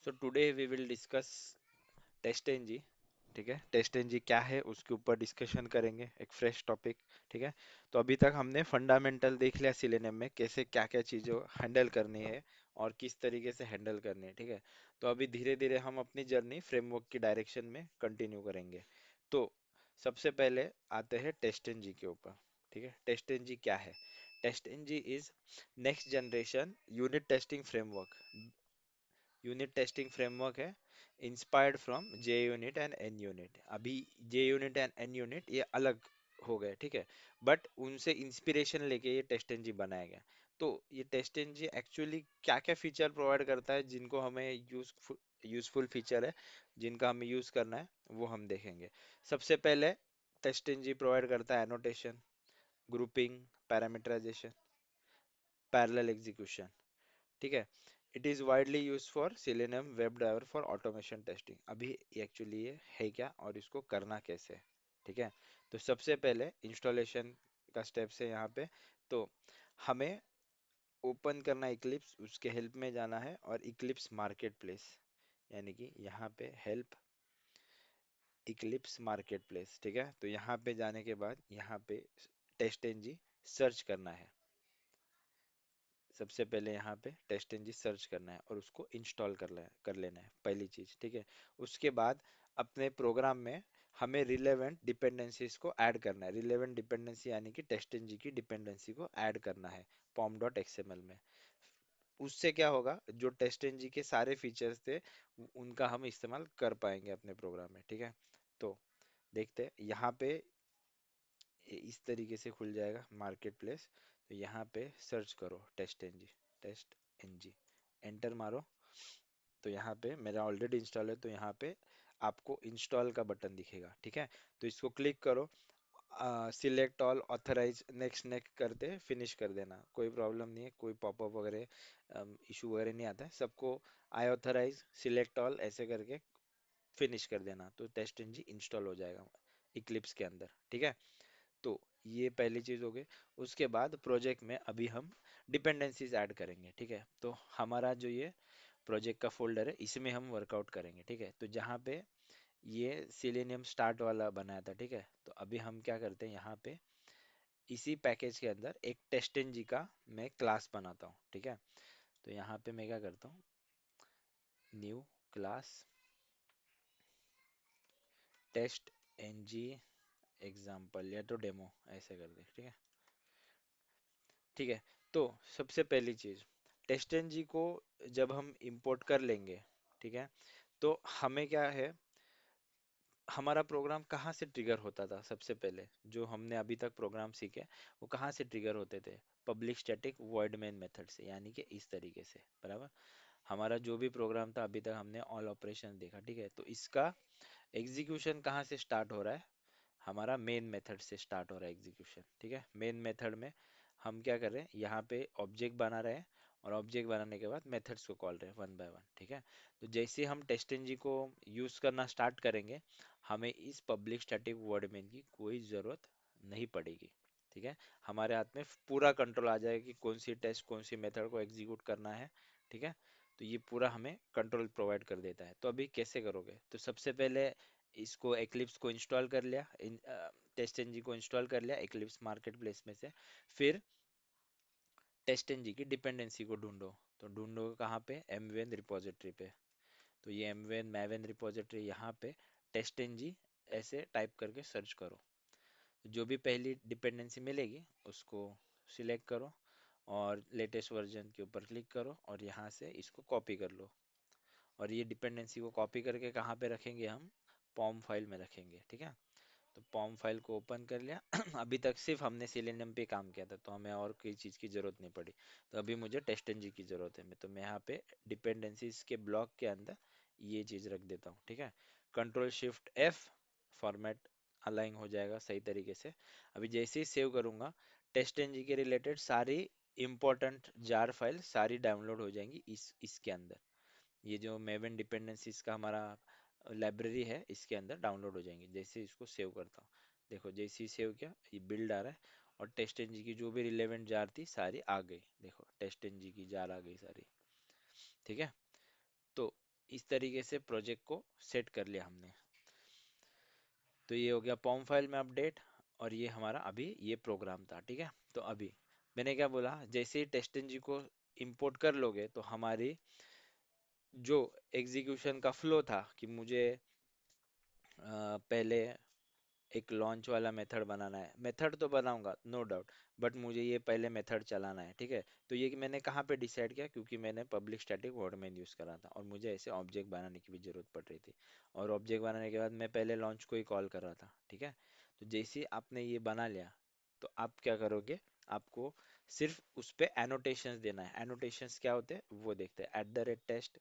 So today we will discuss test N G. ठीक है, test N G क्या है उसके ऊपर डिस्कशन करेंगे, एक फ्रेश टॉपिक। ठीक है, तो अभी तक हमने फंडामेंटल देख लिया सिलेनियम में कैसे क्या क्या चीज़ें हैंडल करनी है और किस तरीके से हैंडल करनी है। ठीक है, तो अभी धीरे धीरे हम अपनी जर्नी फ्रेमवर्क की डायरेक्शन में कंटिन्यू करेंगे। तो सबसे पहले आते हैं टेस्ट एन जी के ऊपर। ठीक है, टेस्ट एन जी क्या है? Test N G is next generation unit testing framework. Unit testing framework है inspired from J unit and N unit. अभी J unit and N unit ये अलग हो गए, ठीक है, बट उनसे इंस्पिरेशन लेके ये टेस्ट एनजी बनाया गया। तो ये टेस्ट एनजी एक्चुअली क्या क्या फीचर प्रोवाइड करता है जिनको हमें यूजफुल फीचर है जिनका हमें यूज करना है वो हम देखेंगे। सबसे पहले टेस्ट एनजी प्रोवाइड करता है annotation, grouping, parameterization, parallel execution. ठीक है, it is widely use for Selenium web driver for automation testing. अभी एक्चुअली ये है क्या और इसको करना कैसे है? ठीक है, तो सबसे पहले इंस्टॉलेशन का स्टेप्स है यहाँ पे। तो हमें ओपन करना इक्लिप्स, उसके हेल्प में जाना है और इक्लिप्स मार्केट प्लेस, यानी कि यहाँ पे हेल्प इक्लिप्स मार्केट प्लेस। ठीक है, तो यहाँ पे जाने के बाद यहाँ पे टेस्ट एनजी सर्च करना है। सबसे पहले यहाँ पे टेस्ट एनजी सर्च करना है और उसको इंस्टॉल कर लेना है पहली चीज। ठीक है, उसके बाद अपने प्रोग्राम में हमें रिलेवेंट डिपेंडेंसीज को ऐड करना है। रिलेवेंट डिपेंडेंसी यानी कि टेस्ट एनजी की डिपेंडेंसी को ऐड करना है पॉम डॉट एक्सएमएल में। उससे क्या होगा, जो टेस्ट एनजी के सारे फीचर्स थे उनका हम इस्तेमाल कर पाएंगे अपने प्रोग्राम में। ठीक है, तो देखते हैं यहाँ पे ये इस तरीके से खुल जाएगा मार्केट प्लेस। तो यहाँ पे सर्च करो test NG, test NG, enter मारो। तो यहाँ पे मेरा ऑलरेडी इंस्टॉल है तो यहाँ पे आपको इंस्टॉल का बटन दिखेगा। ठीक है, तो इसको क्लिक करो, select all, authorize, next next करते फिनिश कर देना। कोई प्रॉब्लम नहीं है, कोई पॉपअप वगैरह इशू वगैरह नहीं आता है। सबको आई ऑथराइज, सिलेक्ट ऑल ऐसे करके फिनिश कर देना तो टेस्ट एनजी इंस्टॉल हो जाएगा इक्लिप्स के अंदर। ठीक है, तो ये पहली चीज हो गई। उसके बाद प्रोजेक्ट में अभी हम डिपेंडेंसीज ऐड करेंगे। ठीक है, तो हमारा जो ये प्रोजेक्ट का फोल्डर है इसमें हम वर्कआउट करेंगे। ठीक है, तो जहाँ पे ये सिलेनियम स्टार्ट वाला बनाया था, ठीक है, तो अभी हम क्या करते हैं यहाँ पे इसी पैकेज के अंदर एक टेस्ट एनजी का मैं क्लास बनाता हूँ। ठीक है, तो यहाँ पे मैं क्या करता हूँ, new class test NG example या तो डेमो ऐसे कर दे। ठीक है, ठीक है, तो सबसे पहली चीज टेस्ट एनजी को जब हम इंपोर्ट कर लेंगे, ठीक है, तो हमें क्या है, हमारा प्रोग्राम कहाँ से ट्रिगर होता था? सबसे पहले जो हमने अभी तक प्रोग्राम सीखे वो कहाँ से ट्रिगर होते थे? Public static void main method से, यानी कि इस तरीके से। बराबर, हमारा जो भी प्रोग्राम था अभी तक हमने ऑल ऑपरेशन देखा। ठीक है, तो इसका एग्जीक्यूशन कहाँ से स्टार्ट हो रहा है? हमारा मेन मेथड से स्टार्ट हो रहा है एग्जीक्यूशन। ठीक है, मेन मेथड में हम क्या कर रहे हैं, यहाँ पे ऑब्जेक्ट बना रहे हैं और ऑब्जेक्ट बनाने के बाद मेथड्स को कॉल रहे हैं वन बाय वन। ठीक है, तो जैसे हम टेस्ट एनजी को यूज करना स्टार्ट करेंगे हमें इस पब्लिक स्टैटिक वर्ड मेन की कोई जरूरत नहीं पड़ेगी। ठीक है, हमारे हाथ में पूरा कंट्रोल आ जाएगा कि कौन सी टेस्ट कौन सी मेथड को एग्जीक्यूट करना है। ठीक है, तो ये पूरा हमें कंट्रोल प्रोवाइड कर देता है। तो अभी कैसे करोगे? तो सबसे पहले इसको एक्लिप्स को इंस्टॉल कर लिया, टेस्ट एनजी को इंस्टॉल कर लिया एक्लिप्स मार्केट प्लेस में से। फिर टेस्ट एनजी की डिपेंडेंसी को ढूंढो। तो ढूंढो कहाँ पे? एमवेन रिपोजिटरी पे। तो ये एमवेन मैवेन रिपोजिटरी, यहाँ पे टेस्ट एनजी ऐसे टाइप करके सर्च करो। जो भी पहली डिपेंडेंसी मिलेगी उसको सिलेक्ट करो और लेटेस्ट वर्जन के ऊपर क्लिक करो और यहाँ से इसको कॉपी कर लो। और ये डिपेंडेंसी को कॉपी करके कहाँ पे रखेंगे? हम पॉम फाइल में रखेंगे। ठीक है, तो पॉम फाइल को ओपन कर लिया। अभी तक सिर्फ हमने सिलेनियम पे काम किया था तो हमें और कोई चीज़ की ज़रूरत नहीं पड़ी। तो अभी मुझे टेस्ट एनजी की ज़रूरत है। तो मैं यहाँ पे डिपेंडेंसीज के ब्लॉक के अंदर ये चीज़ रख देता हूँ। ठीक है, control shift F, format align हो जाएगा सही तरीके से। अभी जैसे ही सेव करूँगा टेस्ट एनजी के रिलेटेड सारी इंपॉर्टेंट जार फाइल सारी डाउनलोड हो जाएंगी इसके अंदर। ये जो मेवन डिपेंडेंसीज का हमारा लाइब्रेरी है इसके अंदर डाउनलोड हो जाएंगे। जैसे इसको सेव करता हूँ, देखो जैसे ही सेव किया ये बिल्ड आ रहा है और टेस्ट एनजी की जो भी रिलेवेंट जार थी सारी आ गई। देखो टेस्ट एनजी की जार आ गई सारी। ठीक है, तो इस तरीके से प्रोजेक्ट को सेट कर लिया हमने। तो ये हो गया पॉम फाइल में अपडेट, और ये हमारा अभी ये प्रोग्राम था, ठीक है। तो अभी मैंने क्या बोला, जैसे ही टेस्टनजी को इंपोर्ट कर लोगे तो हमारी जो एग्जीक्यूशन का फ्लो था कि मुझे पहले एक लॉन्च वाला मेथड बनाना है, मेथड तो बनाऊंगा नो डाउट, बट मुझे ये पहले मेथड चलाना है, ठीक है। तो ये कि मैंने कहाँ पे डिसाइड किया, क्योंकि मैंने public static word main use करा था और मुझे ऐसे ऑब्जेक्ट बनाने की भी जरूरत पड़ रही थी। और ऑब्जेक्ट बनाने के बाद मैं पहले लॉन्च को ही कॉल कर रहा था, ठीक है। तो जैसे ही आपने ये बना लिया, तो आप क्या करोगे, आपको सिर्फ उस पे एनोटेशंस देना है। एनोटेशंस क्या होते हैं वो देखते हैं। एट द रेट टेस्ट,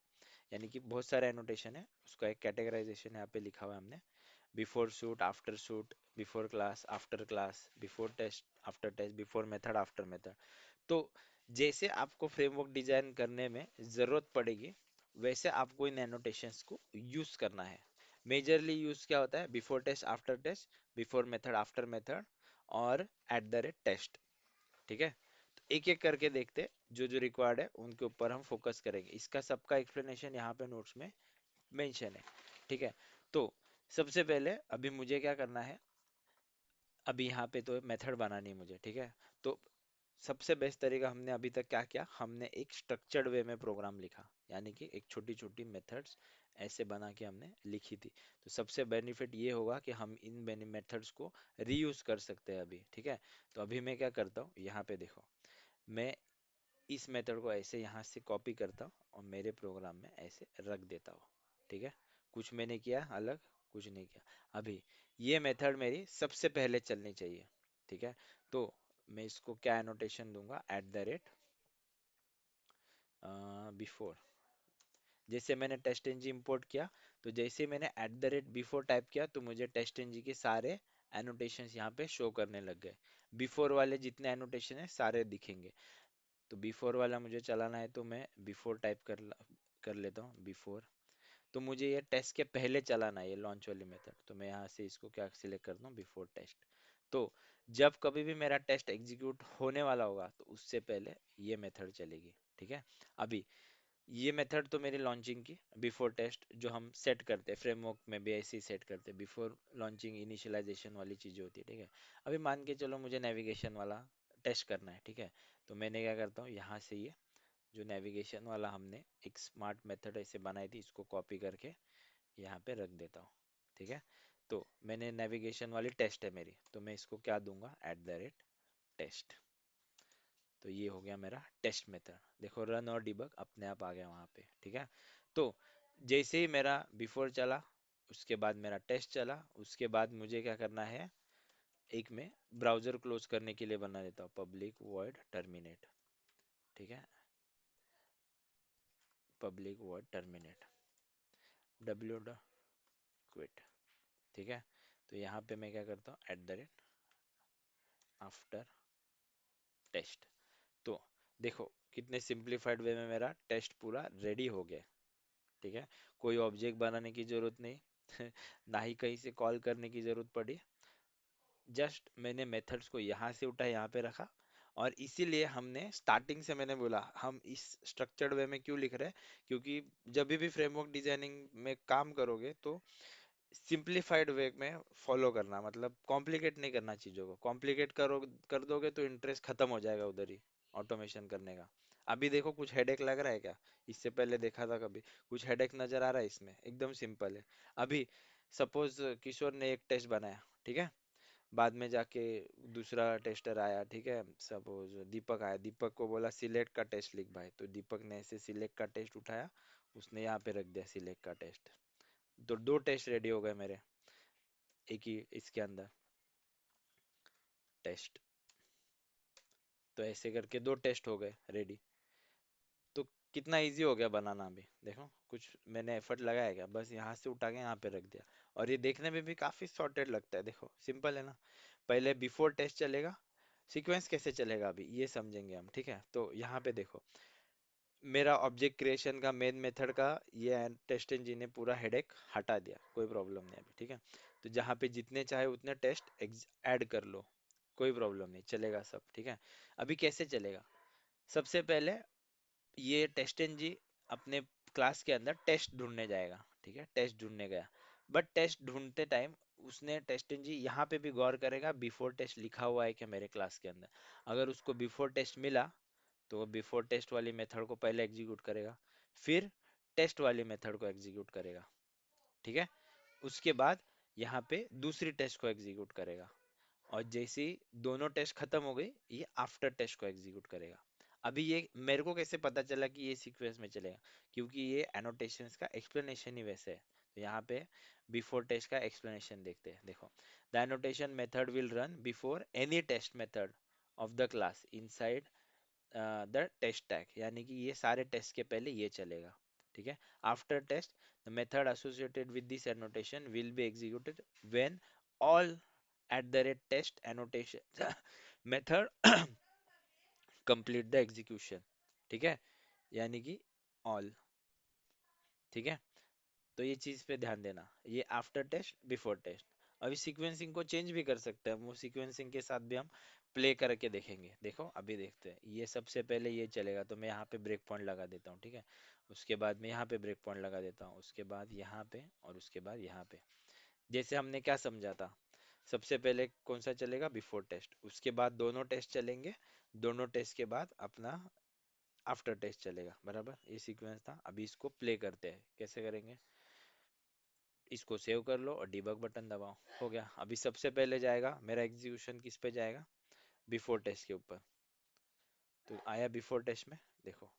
यानी कि बहुत सारे एनोटेशन है, उसका एक कैटेगराइजेशन यहाँ पे लिखा हुआ है हमने। Before suite, after suite, before class, after class, before test, after test, before method, after method. तो जैसे आपको फ्रेमवर्क डिजाइन करने में जरूरत पड़ेगी, वैसे आपको इन एनोटेशंस को यूज करना है। मेजरली यूज क्या होता है, before test, after test, before method, after method, और एट द रेट टेस्ट, ठीक है। तो एक एक करके देखते हैं, जो जो रिक्वायर्ड है उनके ऊपर हम फोकस करेंगे। इसका सबका एक्सप्लेनेशन यहाँ पे नोट्स में मेंशन है, ठीक है। तो सबसे पहले अभी मुझे क्या करना है, अभी यहाँ पे तो मेथड बनानी है मुझे, ठीक है। तो सबसे बेस्ट तरीका हमने अभी तक क्या किया, हमने एक स्ट्रक्चर्ड वे में प्रोग्राम लिखा, यानी कि एक छोटी छोटी मेथड्स ऐसे बना के हमने लिखी थी। तो सबसे बेनिफिट ये होगा कि हम इन मेथड्स को रीयूज कर सकते हैं अभी, ठीक है। तो अभी मैं क्या करता हूँ, यहाँ पे देखो, मैं इस मेथड को ऐसे यहाँ से कॉपी करता हूँ और मेरे प्रोग्राम में ऐसे रख देता हूँ, ठीक है। कुछ मैंने किया अलग, कुछ नहीं किया। अभी ये मेथड मेरी सबसे पहले चलनी चाहिए, ठीक है। तो मैं इसको क्या एनोटेशन दूंगा, एट द रेट बिफोर। जैसे मैंने टेस्ट एनजी इंपोर्ट किया, तो जैसे मैंने eight the rate before type किया, तो मुझे टेस्ट एनजी के सारे एनोटेशंस यहाँ पे शो करने लग गए। बिफोर वाले जितने एनोटेशन है सारे दिखेंगे। तो बिफोर वाला मुझे चलाना है, तो मैं बिफोर टाइप कर लेता हूँ, बिफोर। तो मुझे ये टेस्ट के पहले चलाना है, ये लॉन्च वाली मेथड। तो मैं यहाँ से इसको क्या सिलेक्ट करता हूँ, बिफोर टेस्ट। तो जब कभी भी मेरा टेस्ट एग्जीक्यूट होने वाला होगा, तो उससे पहले ये मेथड चलेगी, ठीक है। अभी ये मेथड तो मेरी लॉन्चिंग की, बिफोर टेस्ट जो हम सेट करते हैं फ्रेमवर्क में भी ऐसे ही सेट करते हैं, बिफोर लॉन्चिंग इनिशियलाइजेशन वाली चीजें होती है, ठीक है। अभी मान के चलो मुझे नेविगेशन वाला टेस्ट करना है, ठीक है। तो मैंने क्या करता हूँ, यहाँ से ये जो नेविगेशन वाला हमने एक स्मार्ट मेथड ऐसे बनाई थी, इसको कॉपी करके यहाँ पे रख देता हूँ, ठीक है। तो मैंने नेविगेशन वाली टेस्ट है मेरी, तो मैं इसको क्या दूंगा, एट द रेट टेस्ट। तो ये हो गया मेरा टेस्ट मेथड। देखो रन और डिबग अपने आप आ गया वहां पे, ठीक है। तो जैसे ही मेरा बिफोर चला, उसके बाद मेरा टेस्ट चला, उसके बाद मुझे क्या करना है, एक में ब्राउजर क्लोज करने के लिए बना देता हूँ, पब्लिक वॉइड टर्मिनेट, ठीक है। Public void terminate W quit, ठीक है। तो यहाँ पे मैं क्या करता हूँ, at the rate after test. तो देखो कितने सिंप्लीफाइड वे में मेरा टेस्ट पूरा रेडी हो गया, ठीक है। कोई ऑब्जेक्ट बनाने की जरूरत नहीं ना ही कहीं से कॉल करने की जरूरत पड़ी। जस्ट मैंने मेथड्स को यहाँ से उठा यहाँ पे रखा। और इसीलिए हमने स्टार्टिंग से मैंने बोला हम इस स्ट्रक्चर्ड वे में क्यों लिख रहे हैं, क्योंकि जब भी फ्रेमवर्क डिजाइनिंग में काम करोगे तो सिंप्लीफाइड वे में फॉलो करना, मतलब कॉम्प्लिकेट नहीं करना चीजों को। कॉम्प्लिकेट कर दोगे तो इंटरेस्ट खत्म हो जाएगा उधर ही ऑटोमेशन करने का। अभी देखो कुछ हेडेक लग रहा है क्या, इससे पहले देखा था कभी कुछ हेडेक नजर आ रहा है इसमें, एकदम सिंपल है। अभी सपोज किशोर ने एक टेस्ट बनाया, ठीक है। बाद में जाके दूसरा टेस्टर आया, ठीक है। सपोज दीपक आया, दीपक को बोला सिलेक्ट का टेस्ट लिख भाई, तो दीपक ने ऐसे सिलेक्ट का टेस्ट उठाया, उसने यहाँ पे रख दिया सिलेक्ट का टेस्ट। तो दो टेस्ट रेडी हो गए मेरे एक ही इसके अंदर, टेस्ट। तो ऐसे करके दो टेस्ट हो गए रेडी। तो कितना इजी हो गया बनाना। अभी देखो कुछ मैंने एफर्ट लगाया क्या, बस यहाँ से उठा के यहाँ पे रख दिया। और ये देखने में भी काफी सॉर्टेड लगता है, देखो सिंपल है ना। पहले बिफोर टेस्ट चलेगा, सीक्वेंस कैसे चलेगा अभी ये समझेंगे हम, ठीक है। तो यहाँ पे देखो मेरा ऑब्जेक्ट क्रिएशन का मेन मेथड का ये टेस्ट इंजन ने पूरा हेडेक हटा दिया, कोई प्रॉब्लम नहीं अभी, ठीक है। तो जहाँ पे जितने चाहे उतने टेस्ट ऐड कर लो, कोई प्रॉब्लम नहीं, चलेगा सब, ठीक है। अभी कैसे चलेगा, सबसे पहले ये टेस्ट एनजी अपने क्लास के अंदर टेस्ट ढूंढने जाएगा, ठीक है, टेस्ट ढूंढने गया। बट टेस्ट ढूंढते टाइम उसने टेस्टिंग जी यहाँ पे भी गौर करेगा बिफोर टेस्ट लिखा हुआ है क्या मेरे क्लास के अंदर। अगर उसको बिफोर टेस्ट मिला तो वो बिफोर टेस्ट वाली मेथड को पहले एग्जीक्यूट करेगा, फिर टेस्ट वाली मेथड को एग्जीक्यूट करेगा, ठीक है। उसके बाद यहाँ पे दूसरी टेस्ट को एग्जीक्यूट करेगा, और जैसे ही दोनों टेस्ट खत्म हो गई ये आफ्टर टेस्ट को एग्जीक्यूट करेगा। अभी ये मेरे को कैसे पता चला कि ये सीक्वेंस में चलेगा, क्योंकि ये एनोटेशंस का एक्सप्लेनेशन ही वैसे है। तो यहाँ पे बिफोर टेस्ट का एक्सप्लेनेशन देखते हैं, देखो। The annotation method will run before any test method of the class inside the test tag, यानी कि ये सारे टेस्ट के पहले ये चलेगा, ठीक है। After test the method associated with this annotation will be executed when all at the rate test annotation method complete the execution, ठीक है, यानी कि ऑल, ठीक है। तो ये चीज पे ध्यान देना, ये आफ्टर टेस्ट बिफोर टेस्ट। अभी सीक्वेंसिंग को चेंज भी कर सकते हैं, वो सीक्वेंसिंग के साथ भी हम प्ले करके देखेंगे। देखो अभी देखते हैं, ये सबसे पहले ये चलेगा तो मैं यहाँ पे ब्रेक पॉइंट लगा देता हूँ, ठीक है। उसके बाद मैं यहाँ पे ब्रेक पॉइंट लगा देता हूँ, उसके बाद यहाँ पे, और उसके बाद यहाँ पे। जैसे हमने क्या समझा था, सबसे पहले कौन सा चलेगा, बिफोर टेस्ट, उसके बाद दोनों टेस्ट चलेंगे, दोनों टेस्ट के बाद अपना आफ्टर टेस्ट चलेगा, बराबर। ये सीक्वेंस था। अभी इसको प्ले करते हैं, कैसे करेंगे, इसको सेव कर लो और डिबग बटन दबाओ, हो गया। अभी सबसे पहले जाएगा मेरा एग्जीक्यूशन किस पे जाएगा, बिफोर टेस्ट के ऊपर। तो आया बिफोर टेस्ट में, देखो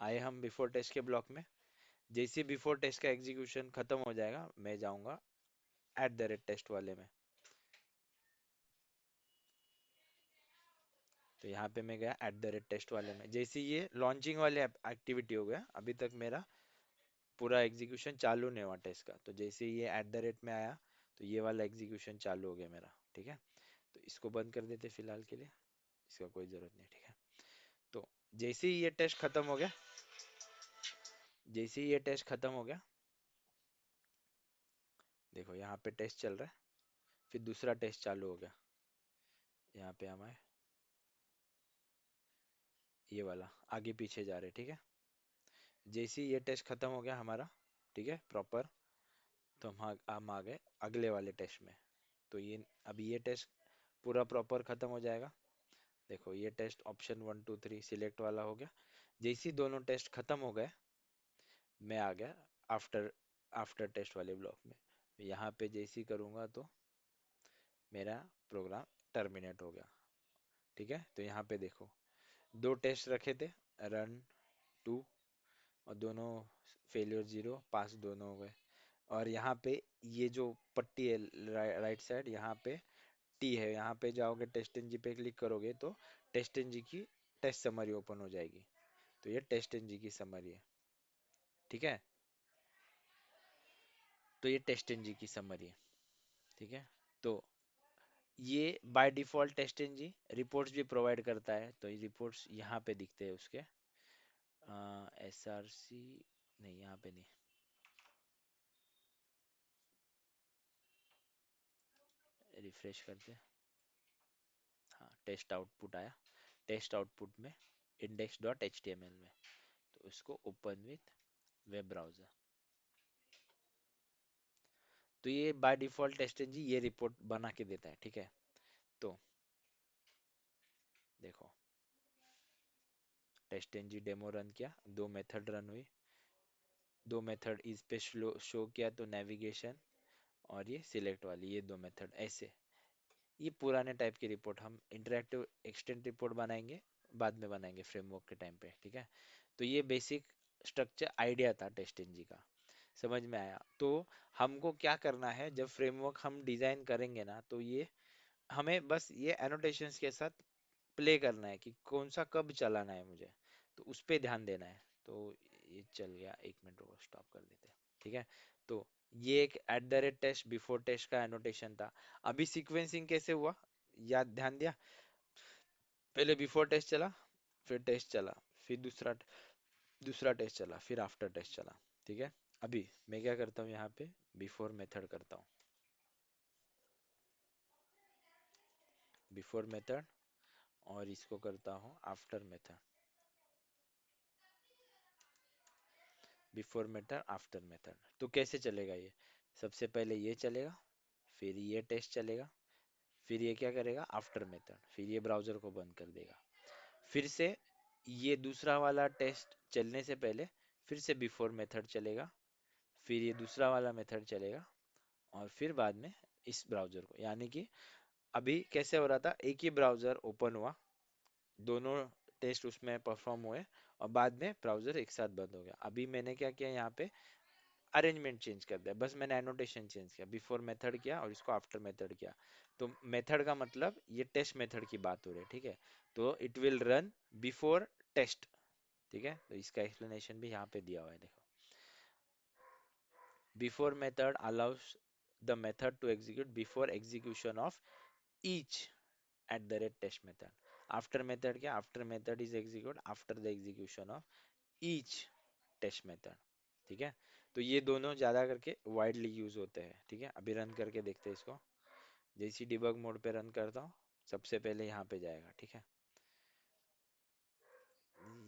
आए हम बिफोर टेस्ट के ब्लॉक में। जैसे बिफोर टेस्ट का एग्जीक्यूशन खत्म हो जाएगा मैं जाऊंगा एट द रेट टेस्ट वाले में। तो यहाँ पे मैं गया एट द रेट टेस्ट वाले में, जैसे ये लॉन्चिंग वाले एक्टिविटी हो गया, अभी तक मेरा पूरा एग्जीक्यूशन चालू नहीं हुआ टेस्ट का। तो जैसे ये एट द रेट में आया तो ये वाला एग्जीक्यूशन चालू हो गया मेरा, ठीक है। तो इसको बंद कर देते फिलहाल के लिए, इसका कोई जरूरत नहीं, ठीक है। तो जैसे ही ये टेस्ट खत्म हो गया, जैसे ही ये टेस्ट खत्म हो गया, देखो यहाँ पे टेस्ट चल रहा है, फिर दूसरा टेस्ट चालू हो गया, यहाँ पे हमारे ये वाला आगे पीछे जा रहे, ठीक है। जैसे ही ये टेस्ट खत्म हो गया हमारा, ठीक है, प्रॉपर, तो हम आ गए अगले वाले टेस्ट में। तो ये अभी ये टेस्ट पूरा प्रॉपर खत्म हो जाएगा। देखो ये टेस्ट ऑप्शन 1 2 3 सिलेक्ट वाला हो गया। जैसे ही दोनों टेस्ट खत्म हो गए मैं आ गया आफ्टर आफ्टर टेस्ट वाले ब्लॉक में। यहाँ पे जैसे ही करूँगा तो मेरा प्रोग्राम टर्मिनेट हो गया, ठीक है। तो यहाँ पे देखो दो टेस्ट रखे थे, रन टू, और दोनों फेलियर जीरो पास दोनों हो गए। और यहाँ पे ये जो पट्टी है राइट साइड, यहाँ पे टी है, यहाँ पे जाओगे टेस्ट एनजी पे क्लिक करोगे तो टेस्ट एनजी की टेस्ट समरी ओपन हो जाएगी। तो ये टेस्ट एनजी की समरी है, ठीक है। तो ये टेस्ट एनजी की समरी है, ठीक है। तो ये by default test NG reports भी प्रोवाइड करता है, तो ये रिपोर्ट्स यहाँ पे दिखते हैं उसके। एस आर सी नहीं, यहाँ पे नहीं, रिफ्रेश करते, हाँ टेस्ट आउटपुट आया। टेस्ट आउटपुट में index dot H T M L में, तो इसको ओपन विथ वेब ब्राउजर। तो ये बाय डिफॉल्ट टेस्ट एनजी ये रिपोर्ट बना के देता है, ठीक है। तो देखो टेस्ट एनजी डेमो रन किया, दो मेथड रन हुई, दो मेथड इस पे शो किया, तो नेविगेशन और ये सिलेक्ट वाली ये दो मेथड ऐसे। ये पुराने टाइप की रिपोर्ट, हम इंटरेक्टिव एक्सटेंट रिपोर्ट बनाएंगे, बाद में बनाएंगे फ्रेमवर्क के टाइम पे, ठीक है। तो ये बेसिक स्ट्रक्चर आइडिया था टेस्ट इंजन का, समझ में आया। तो हमको क्या करना है, जब फ्रेमवर्क हम डिजाइन करेंगे ना, तो ये हमें बस ये एनोटेशंस के साथ प्ले करना है कि कौन सा कब चलाना है मुझे, तो उस पे ध्यान देना है। तो ये चल गया, 1 मिनट को स्टॉप कर देते हैं, ठीक है। तो ये एक at the rate test before test का एनोटेशन था। अभी सीक्वेंसिंग कैसे हुआ, याद ध्यान दिया, पहले बिफोर टेस्ट चला, फिर टेस्ट चला, फिर दूसरा टेस्ट चला, फिर आफ्टर टेस्ट चला, ठीक है। अभी मैं क्या करता हूँ, यहाँ पे बिफोर मेथड करता हूँ, बिफोर मेथड, और इसको करता हूँ after method. Before method after method. तो कैसे चलेगा ये? सबसे पहले ये चलेगा, फिर ये टेस्ट चलेगा, फिर ये क्या करेगा आफ्टर मेथड, फिर ये ब्राउजर को बंद कर देगा। फिर से ये दूसरा वाला टेस्ट चलने से पहले फिर से बिफोर मेथड चलेगा, फिर ये दूसरा वाला मेथड चलेगा, और फिर बाद में इस ब्राउजर को, यानी कि अभी कैसे हो रहा था, एक ही ब्राउजर ओपन हुआ, दोनों टेस्ट उसमें परफॉर्म हुए, और बाद में ब्राउजर एक साथ बंद हो गया। अभी मैंने क्या किया यहाँ पे, अरेंजमेंट चेंज कर दिया, बस मैंने एनोटेशन चेंज किया, बिफोर मेथड किया और इसको आफ्टर मेथड किया। तो मेथड का मतलब ये टेस्ट मेथड की बात हो रही है, ठीक है। तो it will run before test, ठीक है। तो इसका एक्सप्लेनेशन भी यहाँ पे दिया हुआ है, देखो। Before method allows the method to execute before execution of each at the rate test method. After method क्या, after method is execute after the execution of each test method, ठीक है। तो ये दोनों ज्यादा करके वाइडली यूज होते हैं, ठीक है। अभी रन करके देखते हैं इसको। जैसे डिबग मोड पे रन करता हूँ, सबसे पहले यहाँ पे जाएगा, ठीक है।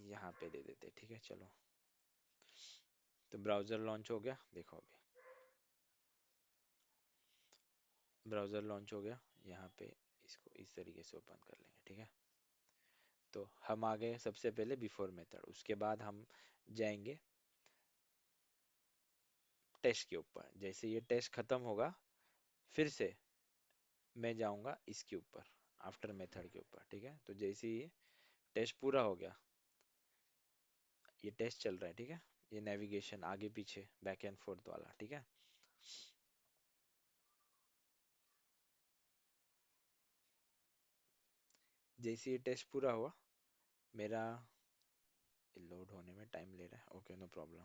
यहाँ पे दे देते, ठीक है, चलो। तो ब्राउजर लॉन्च हो गया, देखो अभी ब्राउजर लॉन्च हो गया। यहाँ पे इसको इस तरीके से ओपन कर लेंगे, ठीक है। तो हम आ गए सबसे पहले बिफोर मेथड, उसके बाद हम जाएंगे टेस्ट के ऊपर। जैसे ये टेस्ट खत्म होगा, फिर से मैं जाऊंगा इसके ऊपर, आफ्टर मेथड के ऊपर, ठीक है। तो जैसे ही टेस्ट पूरा हो गया, ये टेस्ट चल रहा है, ठीक है। ये नेविगेशन आगे पीछे बैक एंड फोर्थ वाला, ठीक है। जैसे ये टेस्ट पूरा हुआ, मेरा लोड होने में टाइम ले रहा है, ओके नो प्रॉब्लम,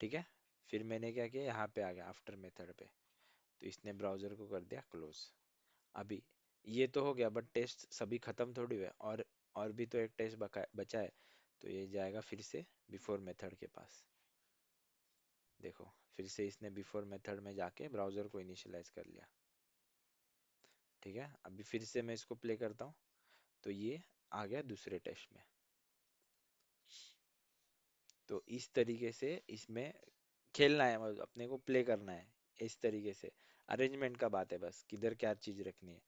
ठीक है। फिर मैंने क्या किया, यहाँ पे आ गया आफ्टर मेथड पे, तो इसने ब्राउजर को कर दिया क्लोज। अभी ये तो हो गया, बट टेस्ट सभी खत्म थोड़ी हुए, और भी तो एक टेस्ट बचा है। तो ये जाएगा फिर से बिफोर मेथड के पास, देखो। फिर से इसने बिफोर मेथड में जाके ब्राउजर को इनिशियलाइज कर लिया, ठीक है। अभी फिर से मैं इसको प्ले करता हूँ, तो ये आ गया दूसरे टेस्ट में। तो इस तरीके से इसमें खेलना है, मतलब अपने को प्ले करना है इस तरीके से। अरेंजमेंट का बात है बस, किधर क्या चीज रखनी है।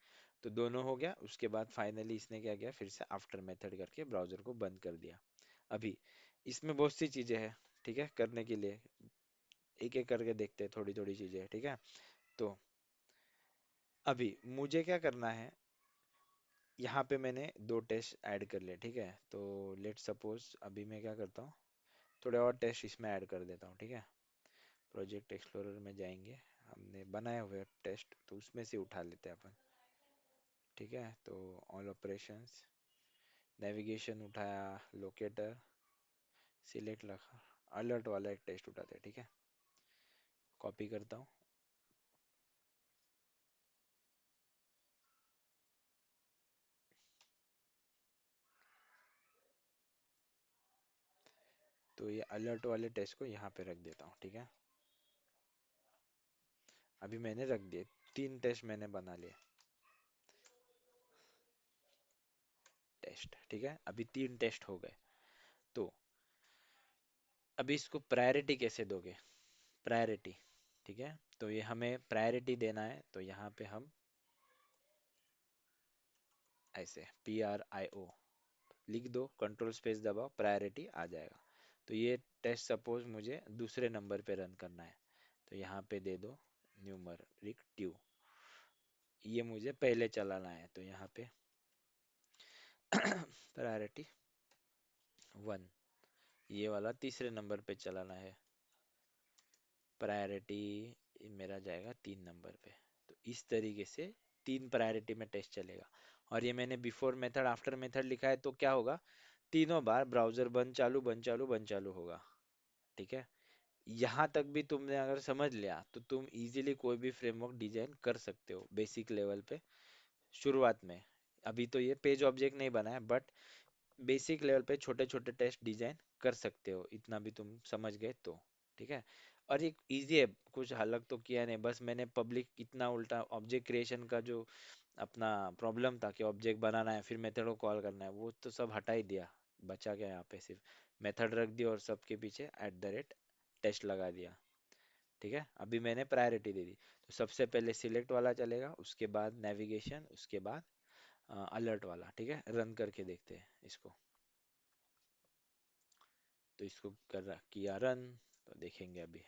तो दोनों हो गया, उसके बाद फाइनली इसने क्या किया, फिर से आफ्टर मेथड करके ब्राउजर को बंद कर दिया। अभी इसमें बहुत सी चीजें हैं, ठीक है, करने के लिए। एक एक करके देखते हैं, थोड़ी थोड़ी चीजें, ठीक है। तो अभी मुझे क्या करना है, यहाँ पे मैंने दो टेस्ट ऐड कर लिए, ठीक है। तो लेट सपोज अभी मैं क्या करता हूँ, थोड़े और टेस्ट इसमें ऐड कर देता हूँ, ठीक है। प्रोजेक्ट एक्सप्लोरर में जाएंगे, हमने बनाए हुए टेस्ट तो उसमें से उठा लेते हैं अपन, ठीक है। तो ऑल ऑपरेशंस, नेविगेशन उठाया, लोकेटर सिलेक्ट रखा, अलर्ट वाला एक टेस्ट उठाते हैं, ठीक है। कॉपी करता हूँ, तो ये अलर्ट वाले टेस्ट को यहाँ पे रख देता हूँ, ठीक है। अभी मैंने रख दिए, तीन टेस्ट मैंने बना लिए, टेस्ट, ठीक है। अभी तीन टेस्ट हो गए। तो अभी इसको प्रायोरिटी कैसे दोगे, प्रायोरिटी, ठीक है। तो ये हमें प्रायोरिटी देना है, तो यहाँ पे हम ऐसे PRIO लिख दो, कंट्रोल स्पेस दबाओ, प्रायोरिटी आ जाएगा। तो ये टेस्ट सपोज मुझे दूसरे नंबर पे रन करना है, तो यहाँ पे दे दो न्यूमरिक ट्यू। ये मुझे पहले चलाना है, तो यहाँ पे प्रायोरिटी 1। ये वाला तीसरे नंबर पे चलाना है, प्रायोरिटी मेरा जाएगा 3 नंबर पे। तो इस तरीके से तीन प्रायोरिटी में टेस्ट चलेगा। और ये मैंने बिफोर मेथड आफ्टर मेथड लिखा है, तो क्या होगा, तीनों बार ब्राउजर बंद चालू बंद चालू बंद चालू होगा, ठीक है। यहाँ तक भी तुमने अगर समझ लिया, तो तुम इजीली कोई भी फ्रेमवर्क डिजाइन कर सकते हो बेसिक लेवल पे, शुरुआत में। अभी तो ये पेज ऑब्जेक्ट नहीं बना है, बट बेसिक लेवल पे छोटे छोटे टेस्ट डिजाइन कर सकते हो, इतना भी तुम समझ गए तो, ठीक है। और एक इजी है, कुछ अलग तो किया नहीं, बस मैंने पब्लिक इतना उल्टा ऑब्जेक्ट क्रिएशन का जो अपना प्रॉब्लम था कि ऑब्जेक्ट बनाना है फिर मेथड को कॉल करना है, वो तो सब हटा ही दिया। बचा क्या यहाँ पे, सिर्फ मेथड रख दिया और सबके पीछे @ टेस्ट लगा दिया। ठीक है, अभी मैंने प्रायोरिटी दे दी। तो सबसे पहले सिलेक्ट वाला चलेगा, उसके बाद नेविगेशन, उसके बाद अलर्ट वाला। ठीक है, रन करके देखते हैं इसको। तो इसको किया रन, तो देखेंगे अभी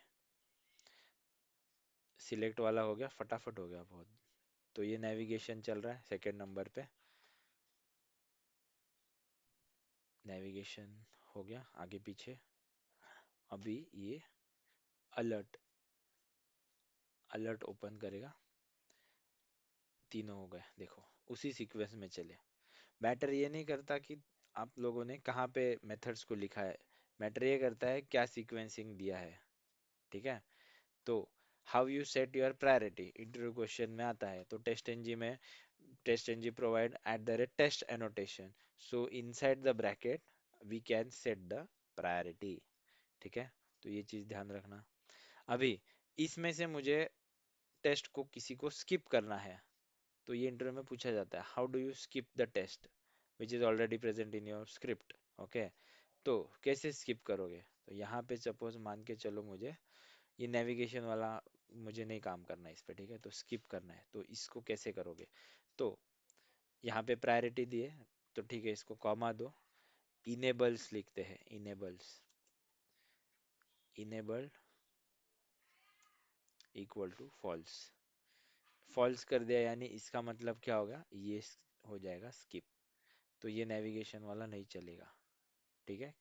सिलेक्ट वाला हो गया, फटाफट हो गया बहुत। तो ये नेविगेशन चल रहा है सेकंड नंबर पे, नेविगेशन हो गया आगे पीछे। अभी ये अलर्ट, अलर्ट ओपन करेगा, तीनों हो गए देखो, उसी सीक्वेंस में चले। मैटर ये नहीं करता कि आप लोगों ने कहाँ पे मेथड्स को लिखा है, मैटर ये करता है क्या सीक्वेंसिंग दिया है। ठीक है, तो how you set your priority interview question में आता है। तो टेस्ट एनजी में, test NG provide @test annotation, so inside the bracket we can set the priority. ठीक है, तो ये चीज ध्यान रखना। अभी इसमें से मुझे टेस्ट को किसी को स्किप करना है, तो ये इंटरव्यू में पूछा जाता है, how do you skip the test which is already present in your script. Okay, तो कैसे स्किप करोगे। तो यहाँ पे सपोज मान के चलो मुझे ये नेविगेशन वाला मुझे नहीं काम करना है इस पे। ठीक है, तो स्किप करना है, तो इसको कैसे करोगे। तो यहाँ पे प्रायोरिटी दिए, तो ठीक है इसको कॉमा दो, इनेबल्स लिखते हैं, enables, enabled equal to false. False कर दिया यानी इसका मतलब क्या होगा, ये हो जाएगा स्किप, तो ये नेविगेशन वाला नहीं चलेगा। ठीक है,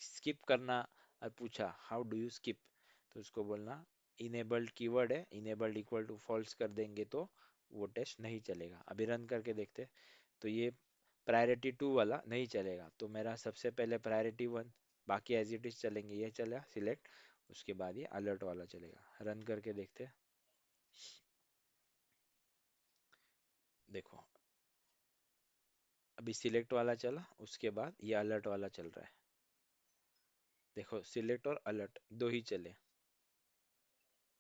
स्किप करना, और पूछा हाउ डू यू स्किप, तो उसको बोलना इनेबल्ड कीवर्ड है, इनेबल्ड इक्वल टू फॉल्स कर देंगे तो वो टेस्ट नहीं चलेगा। अभी रन करके देखते, तो ये प्रायोरिटी 2 वाला नहीं चलेगा, तो मेरा सबसे पहले प्रायोरिटी 1, बाकी एज इट इज चलेंगे। ये चला सिलेक्ट, उसके बाद ये अलर्ट वाला चलेगा। रन करके देखते, देखो अभी सिलेक्ट वाला चला, उसके बाद ये अलर्ट वाला चल रहा है। देखो सिलेक्ट और अलर्ट दो ही चले,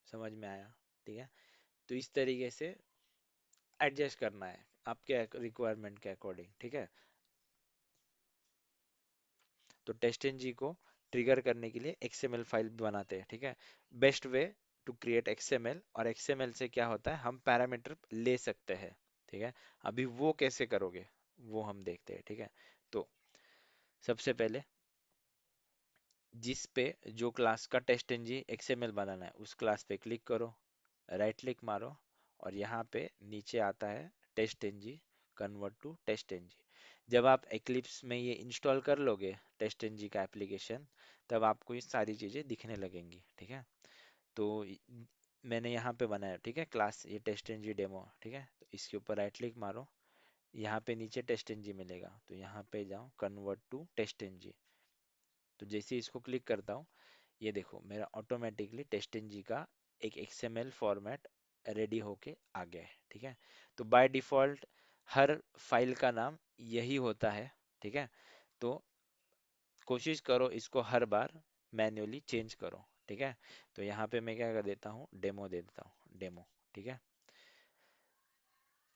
समझ में आया। ठीक है, तो इस तरीके से एडजस्ट करना है आपके रिक्वायरमेंट के अकॉर्डिंग। ठीक है, तो टेस्ट एनजी को ट्रिगर करने के लिए एक्सएमएल फाइल बनाते हैं। ठीक है, best way to create XML, और एक्सएमएल से क्या होता है हम पैरामीटर ले सकते हैं। ठीक है, अभी वो कैसे करोगे वो हम देखते हैं। ठीक है, तो सबसे पहले जिस पे जो क्लास का टेस्ट एनजी एक्सएमएल बनाना है उस क्लास पे क्लिक करो, राइट क्लिक मारो, और यहाँ पे नीचे आता है test NG, convert to test NG. जब आप एक्लिप्स में ये इंस्टॉल कर लोगे टेस्ट एनजी का एप्लीकेशन, तब आपको ये सारी चीज़ें दिखने लगेंगी। ठीक है, तो मैंने यहाँ पे बनाया, ठीक है क्लास, ये टेस्ट एनजी डेमो। ठीक है, तो इसके ऊपर राइट क्लिक मारो, यहाँ पे नीचे टेस्ट एनजी मिलेगा, तो यहाँ पे जाओ कन्वर्ट टू टेस्ट एनजी। तो जैसे ही इसको क्लिक करता हूँ, ये देखो मेरा ऑटोमेटिकली टेस्टिंग जी का एक एक्सएमएल फॉर्मेट रेडी होके आ गया है। ठीक है, तो बाय डिफॉल्ट हर फाइल का नाम यही होता है। ठीक है, तो कोशिश करो इसको हर बार मैन्युअली चेंज करो। ठीक है, तो यहाँ पे मैं क्या कर देता हूँ, डेमो दे देता हूँ, डेमो। ठीक है,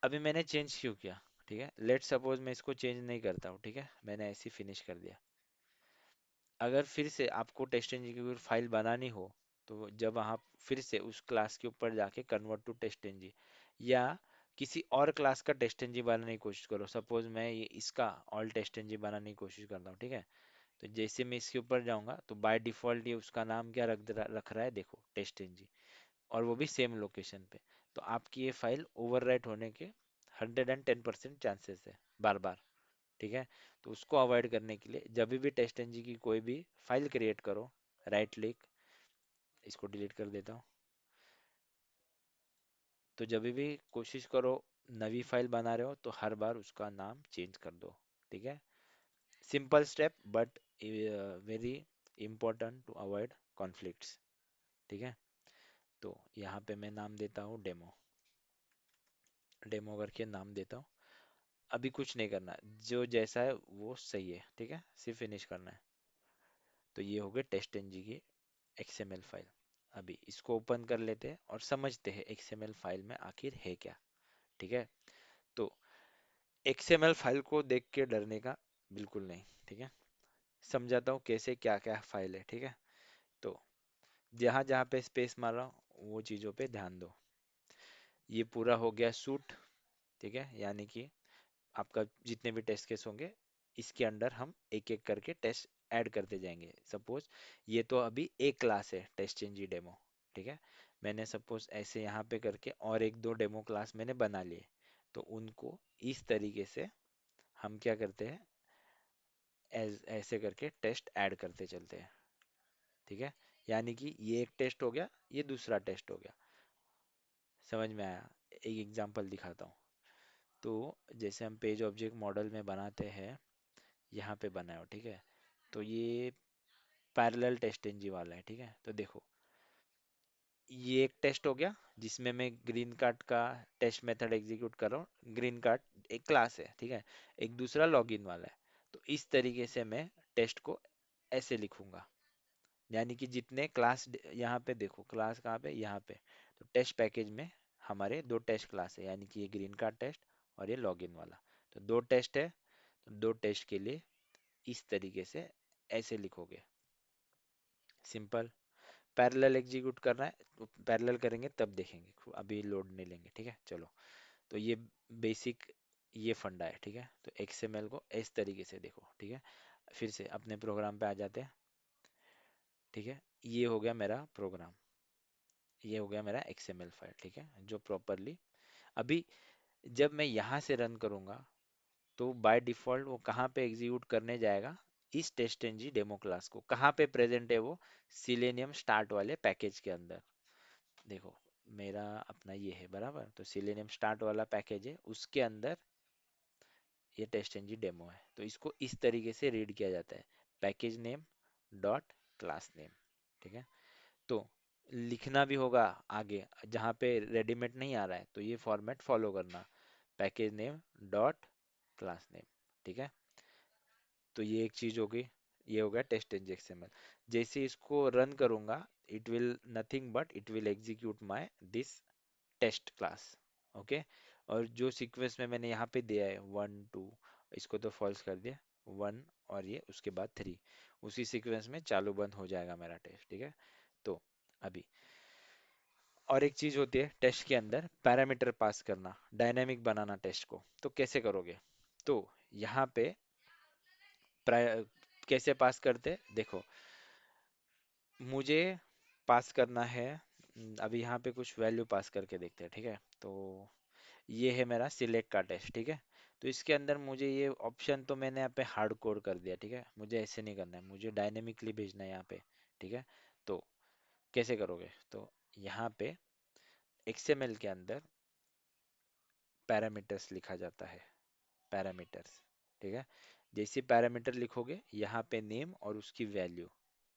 अभी मैंने चेंज क्यों किया। ठीक है, लेट सपोज मैं इसको चेंज नहीं करता हूँ, ठीक है मैंने ऐसे फिनिश कर दिया। अगर फिर से आपको टेस्ट इंजन की कोई फाइल बनानी हो, तो जब आप फिर से उस क्लास के ऊपर जाके कन्वर्ट टू टेस्ट इंजन, या किसी और क्लास का टेस्ट इंजन बनाने की कोशिश करो, सपोज मैं ये इसका ऑल टेस्ट इंजन बनाने की कोशिश करता हूँ। ठीक है, तो जैसे मैं इसके ऊपर जाऊंगा तो बाय डिफॉल्ट ये उसका नाम क्या रख रहा है, देखो टेस्ट इंजन, और वो भी सेम लोकेशन पे। तो आपकी ये फाइल ओवरराइट होने के 110% चांसेस है बार बार। ठीक है, तो उसको अवॉइड करने के लिए जब भी टेस्ट एनजी की कोई भी फाइल क्रिएट करो, राइट क्लिक, इसको डिलीट कर देता हूँ। तो जब भी कोशिश करो नवी फाइल बना रहे हो तो हर बार उसका नाम चेंज कर दो। ठीक है, simple step but very important to avoid conflicts. ठीक है, तो यहाँ पे मैं नाम देता हूँ डेमो, डेमो करके नाम देता हूँ। अभी कुछ नहीं करना, जो जैसा है वो सही है। ठीक है, सिर्फ फिनिश करना है। तो ये हो गए टेस्ट एनजी की एक्सएमएल फाइल। अभी इसको ओपन कर लेते हैं और समझते हैं एक्सएमएल फाइल में आखिर है क्या। ठीक है, तो एक्सएमएल फाइल को देख के डरने का बिल्कुल नहीं। ठीक है, समझाता हूँ कैसे क्या क्या फाइल है, ठीक है। तो जहाँ जहाँ पे स्पेस मार रहा हूँ वो चीज़ों पे ध्यान दो। ये पूरा हो गया सूट, ठीक है, यानी कि आपका जितने भी टेस्ट केस होंगे इसके अंडर हम एक एक करके टेस्ट ऐड करते जाएंगे। सपोज ये तो अभी एक क्लास है टेस्ट एंड जी डेमो, ठीक है। मैंने सपोज ऐसे यहाँ पे करके और एक दो डेमो क्लास मैंने बना लिए, तो उनको इस तरीके से हम क्या करते हैं, ऐसे करके टेस्ट ऐड करते चलते हैं, ठीक है। यानी कि ये एक टेस्ट हो गया, ये दूसरा टेस्ट हो गया। समझ में आया? एक एग्जांपल दिखाता हूँ। तो जैसे हम पेज ऑब्जेक्ट मॉडल में बनाते हैं, यहाँ पे बनाए हो, ठीक है। तो ये पैरेलल टेस्ट एनजी वाला है, ठीक है। तो देखो ये एक टेस्ट हो गया जिसमें मैं ग्रीन कार्ड का टेस्ट मेथड एग्जीक्यूट कर रहा हूँ। ग्रीन कार्ड एक क्लास है, ठीक है। एक दूसरा लॉगिन वाला है। तो इस तरीके से मैं टेस्ट को ऐसे लिखूंगा, यानी कि जितने क्लास, यहाँ पे देखो क्लास कहाँ पे, यहाँ पे। तो टेस्ट पैकेज में हमारे दो टेस्ट क्लास है, यानी कि ये ग्रीन कार्ड टेस्ट और ये लॉगिन वाला। तो दो टेस्ट है, तो दो टेस्ट के लिए इस तरीके से ऐसे लिखोगे, सिंपल। पैरेलल एग्जीक्यूट करना है तो पैरेलल करेंगे तब देखेंगे, अभी लोड नहीं लेंगे, ठीक है। चलो, तो ये बेसिक, ये फंडा है, ठीक है। तो एक्सएमएल को इस तरीके से देखो, ठीक है। फिर से अपने प्रोग्राम पे आ जाते हैं, ठीक है। ये हो गया मेरा प्रोग्राम, ये हो गया मेरा एक्सएमएल फाइल, ठीक है, जो प्रॉपरली अभी जब मैं यहाँ से रन करूँगा तो बाय डिफॉल्ट वो कहाँ पे एग्जीक्यूट करने जाएगा, इस टेस्ट एनजी डेमो क्लास को। कहाँ पे प्रेजेंट है वो, सिलेनियम स्टार्ट वाले पैकेज के अंदर। देखो मेरा अपना ये है बराबर, तो सिलेनियम स्टार्ट वाला पैकेज है, उसके अंदर ये टेस्ट एनजी डेमो है। तो इसको इस तरीके से रीड किया जाता है, package name dot class name, ठीक है। तो लिखना भी होगा आगे, जहाँ पे रेडीमेड नहीं आ रहा है तो ये फॉर्मेट फॉलो करना, package name dot class name, ठीक है। तो ये एक चीज हो गई, ये हो गया टेस्ट एक्सएमएल। जैसे इसको रन करूंगा, it will nothing but it will execute my this test class, okay. और जो सीक्वेंस में मैंने यहाँ पे दिया है 1 2, इसको तो फॉल्स कर दिया, 1 और ये उसके बाद 3, उसी सीक्वेंस में चालू बंद हो जाएगा मेरा टेस्ट, ठीक है। तो अभी और एक चीज होती है टेस्ट के अंदर, पैरामीटर पास करना, डायनेमिक बनाना टेस्ट को। तो कैसे करोगे, तो यहाँ पे कैसे पास करते, देखो मुझे पास करना है, अभी यहाँ पे कुछ वैल्यू पास करके देखते हैं, ठीक है। तो ये है मेरा सिलेक्ट का टेस्ट, ठीक है। तो इसके अंदर मुझे ये ऑप्शन तो मैंने यहाँ पे हार्ड कोड कर दिया, ठीक है। मुझे ऐसे नहीं करना है, मुझे डायनेमिकली भेजना है यहाँ पे, ठीक है। तो कैसे करोगे, तो यहाँ पे एक्सएमएल के अंदर पैरामीटर्स लिखा जाता है, पैरामीटर्स, ठीक है। जैसे पैरामीटर लिखोगे यहाँ पे नेम और उसकी वैल्यू,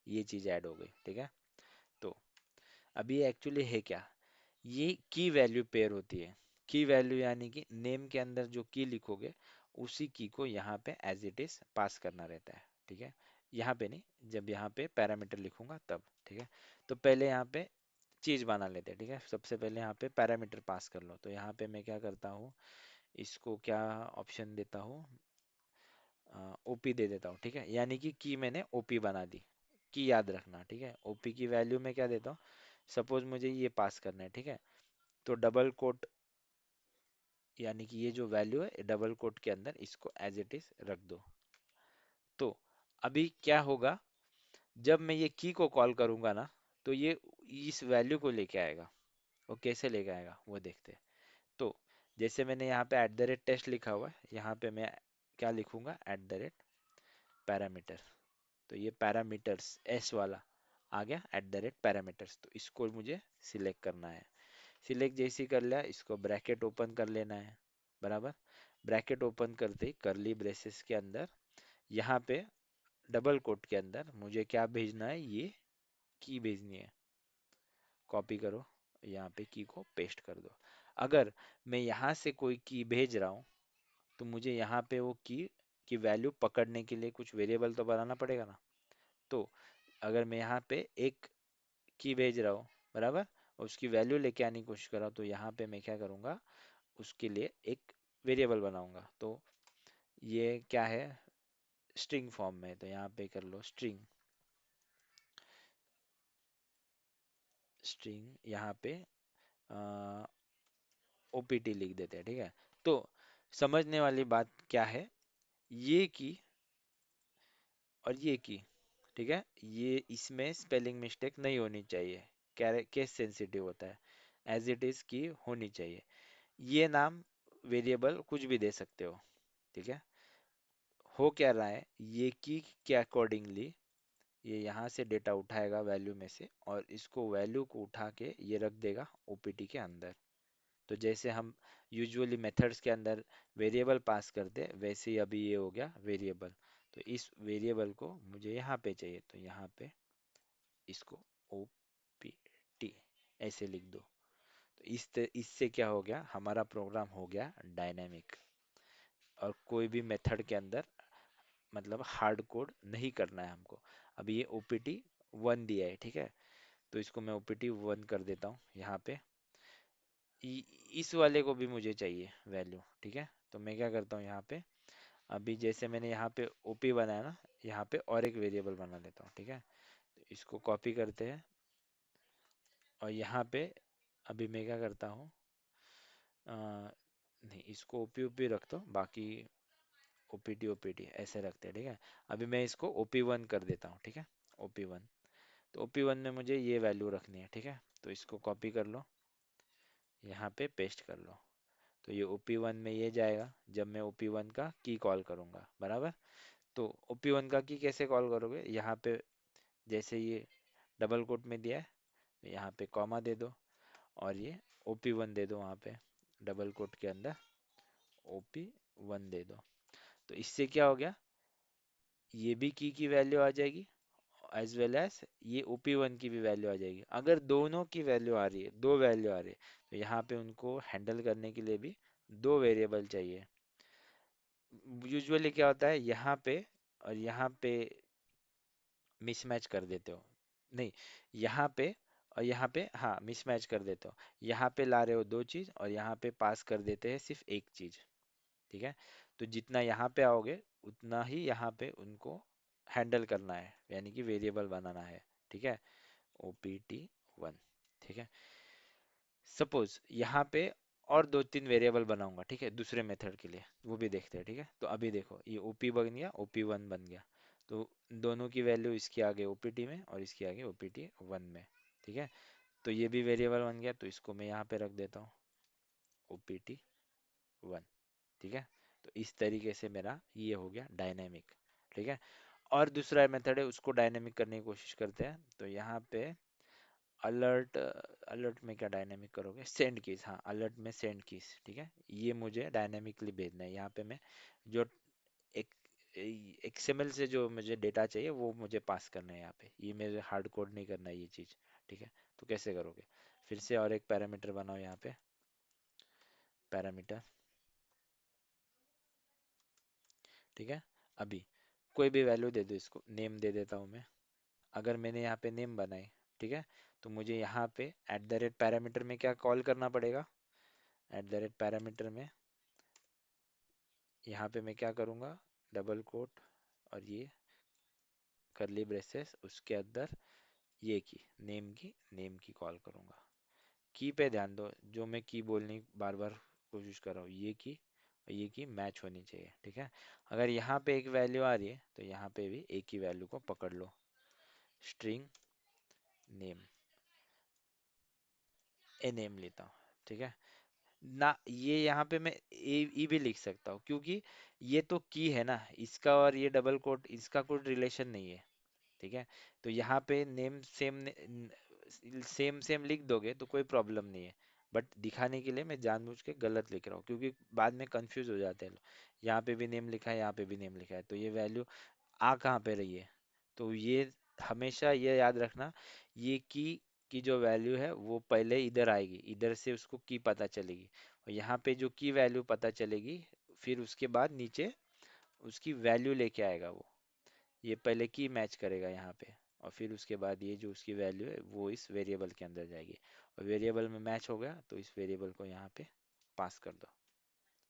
ये चीज ऐड हो गई, ठीक है। तो अभी ये एक्चुअली है क्या, ये की वैल्यू पेयर होती है। की वैल्यू यानी कि नेम के अंदर जो की लिखोगे उसी की को यहाँ पे एज इट इज पास करना रहता है, ठीक है। यहाँ पे नहीं, जब यहाँ पे पैरामीटर लिखूंगा तब, ठीक है। तो पहले यहाँ पे चीज बना लेते हैं, ठीक है। सबसे पहले यहाँ पे पैरामीटर पास कर लो, तो यहाँ पे मैं क्या करता हूँ, इसको क्या ऑप्शन देता हूँ, ओपी दे देता हूँ, ठीक है। यानी कि मैंने ओपी बना दी, की याद रखना, ठीक है। ओपी की वैल्यू में क्या देता हूँ, सपोज मुझे ये पास करना है, ठीक है। तो डबल कोट, यानी कि ये जो वैल्यू है डबल कोट के अंदर इसको एज इट इज रख दो। तो अभी क्या होगा, जब मैं ये की को कॉल करूंगा ना, तो ये इस वैल्यू को लेके आएगा। वो कैसे लेके आएगा वो देखते हैं। तो जैसे मैंने यहाँ पे एट द रेट टेस्ट लिखा हुआ है, यहाँ पे मैं क्या लिखूंगा, एट द रेट पैरामीटर। तो ये पैरामीटर्स एस वाला आ गया, एट द रेट पैरामीटर्स। तो इसको मुझे सिलेक्ट करना है। सिलेक्ट जैसे ही कर लिया, इसको ब्रैकेट ओपन कर लेना है, बराबर। ब्रैकेट ओपन करते ही करली ब्रेसेस के अंदर यहाँ पे डबल कोट के अंदर मुझे क्या भेजना है, ये की भेजनी है। कॉपी करो, यहाँ पे की को पेस्ट कर दो। अगर मैं यहाँ से कोई की भेज रहा हूँ तो मुझे यहाँ पे वो की वैल्यू पकड़ने के लिए कुछ वेरिएबल तो बनाना पड़ेगा ना। तो अगर मैं यहाँ पे एक की भेज रहा हूँ, बराबर, और उसकी वैल्यू लेके आने की कोशिश कर रहा हूँ, तो यहाँ पे मैं क्या करूँगा, उसके लिए एक वेरिएबल बनाऊंगा। तो ये क्या है, स्ट्रिंग फॉर्म में है, तो यहाँ पे कर लो स्ट्रिंग। स्ट्रिंग यहाँ पे ओपीटी लिख देते हैं, ठीक है। तो समझने वाली बात क्या है, ये की और ये की, ठीक है, ये इसमें स्पेलिंग मिस्टेक नहीं होनी चाहिए, केस सेंसिटिव होता है, एज इट इज की होनी चाहिए। ये नाम वेरिएबल कुछ भी दे सकते हो, ठीक है। हो क्या रहा है, ये की के अकॉर्डिंगली ये यहाँ से डेटा उठाएगा वैल्यू में से, और इसको वैल्यू को उठा के ये रख देगा ओपीटी के अंदर। तो जैसे हम यूजुअली मेथड्स के अंदर वेरिएबल पास करते हैं, वैसे ही अभी ये हो गया वेरिएबल। तो इस वेरिएबल को मुझे यहाँ पे चाहिए, तो यहाँ पे इसको ओ पी टी ऐसे लिख दो। तो इससे क्या हो गया, हमारा प्रोग्राम हो गया डायनेमिक, और कोई भी मेथड के अंदर मतलब हार्ड कोड नहीं करना है हमको। अभी ये ओपीटी वन दिया है, ठीक है, तो इसको मैं ओपीटी वन कर देता हूँ यहाँ पे। इस वाले को भी मुझे चाहिए वैल्यू, ठीक है। तो मैं क्या करता हूँ यहाँ पे, अभी जैसे मैंने यहाँ पे ओपी बनाया ना, यहाँ पे और एक वेरिएबल बना लेता हूँ, ठीक है। तो इसको कॉपी करते हैं, और यहाँ पे अभी मैं क्या करता हूँ, अ, नहीं, इसको ओपी ओपी रख दो, बाकी ओपीटी ओपीटी ऐसे रखते हैं, ठीक है। अभी मैं इसको ओपी वन कर देता हूँ, ठीक है, ओपी वन। तो ओपी वन में मुझे ये वैल्यू रखनी है, ठीक है। तो इसको कॉपी कर लो, यहाँ पे पेस्ट कर लो। तो ये ओपी वन में ये जाएगा जब मैं ओपी वन का की कॉल करूँगा, बराबर। तो ओपी वन का की कैसे कॉल करोगे, यहाँ पे जैसे ये डबल कोट में दिया है, तो यहाँ पे कॉमा दे दो, और ये ओपी वन दे दो वहाँ पे डबल कोट के अंदर, ओपी वन दे दो। तो इससे क्या हो गया, ये भी की वैल्यू आ जाएगी, एज वेल एज ये ओपी वन की भी वैल्यू आ जाएगी। अगर दोनों की वैल्यू आ रही है, दो वैल्यू आ रही है, तो यहाँ पे उनको हैंडल करने के लिए भी दो वेरिएबल चाहिए। यूजुअली क्या होता है, यहाँ पे और यहाँ पे मिसमैच कर देते हो, नहीं, यहाँ पे और यहाँ पे हाँ मिसमैच कर देते हो। यहाँ पे ला रहे हो दो चीज, और यहाँ पे पास कर देते हैं सिर्फ एक चीज, ठीक है। तो जितना यहाँ पे आओगे उतना ही यहाँ पे उनको हैंडल करना है, यानी कि वेरिएबल बनाना है, ठीक है। ओपीटी वन, ठीक है। सपोज यहाँ पे और दो तीन वेरिएबल बनाऊंगा, ठीक है, दूसरे मेथड के लिए, वो भी देखते हैं, ठीक है। तो अभी देखो ये ओपी बन गया, ओपी वन बन गया। तो दोनों की वैल्यू इसके आगे ओपीटी में और इसके आगे ओपीटी वन में, ठीक है। तो ये भी वेरिएबल बन गया, तो इसको मैं यहाँ पे रख देता हूँ ओपीटी वन, ठीक है। तो इस तरीके से मेरा ये हो गया डायनेमिक, ठीक है। और दूसरा मेथड है, उसको डायनेमिक करने की कोशिश करते हैं। तो यहाँ पे अलर्ट, अलर्ट में क्या डायनेमिक करोगे, सेंड कीज, हाँ अलर्ट में सेंड कीज, ठीक है। ये मुझे डायनेमिकली भेजना है, यहाँ पे मैं जो एक एक्सएमएल से जो मुझे डेटा चाहिए वो मुझे पास करना है यहाँ पे, ये मेरे हार्ड कोड नहीं करना है ये चीज़, ठीक है। तो कैसे करोगे, फिर से और एक पैरामीटर बनाओ यहाँ पे, पैरामीटर, ठीक है। अभी कोई भी वैल्यू दे दो, इसको नेम दे देता हूँ मैं। अगर मैंने यहाँ पे नेम बनाई, ठीक है, तो मुझे यहाँ पे एट द रेट पैरामीटर में क्या कॉल करना पड़ेगा, एट द रेट पैरामीटर में यहाँ पे मैं क्या करूँगा, डबल कोट और ये करली ब्रेसेस, उसके अंदर ये की नेम की कॉल करूँगा। की पे ध्यान दो, जो मैं की बोलने की बार बार कोशिश कर रहा हूँ, ये की और ये की मैच होनी चाहिए, ठीक है। अगर यहाँ पे एक वैल्यू आ रही है, तो यहाँ पे भी एक ही वैल्यू को पकड़ लो, स्ट्रिंग नेम, ए नेम लेता हूँ, ठीक है ना। ये यहाँ पे मैं ई भी लिख सकता हूँ, क्योंकि ये तो की है ना, इसका और ये डबल कोट इसका कोई रिलेशन नहीं है, ठीक है। तो यहाँ पे नेम सेम सेम सेम लिख दोगे तो कोई प्रॉब्लम नहीं है, बट दिखाने के लिए मैं जानबूझ के गलत लिख रहा हूँ, क्योंकि बाद में कंफ्यूज हो जाते हैं लोग। यहाँ पे भी नेम लिखा है, यहाँ पे भी नेम लिखा है, तो ये वैल्यू आ कहाँ पे रही है। तो ये हमेशा ये याद रखना, ये की जो वैल्यू है वो पहले इधर आएगी, इधर से उसको की पता चलेगी, और यहाँ पे जो की वैल्यू पता चलेगी, फिर उसके बाद नीचे उसकी वैल्यू लेके आएगा वो। ये पहले की मैच करेगा यहाँ पे, और फिर उसके बाद ये जो उसकी वैल्यू है वो इस वेरिएबल के अंदर जाएगी, और वेरिएबल में मैच हो गया तो इस वेरिएबल को यहाँ पे पास कर दो,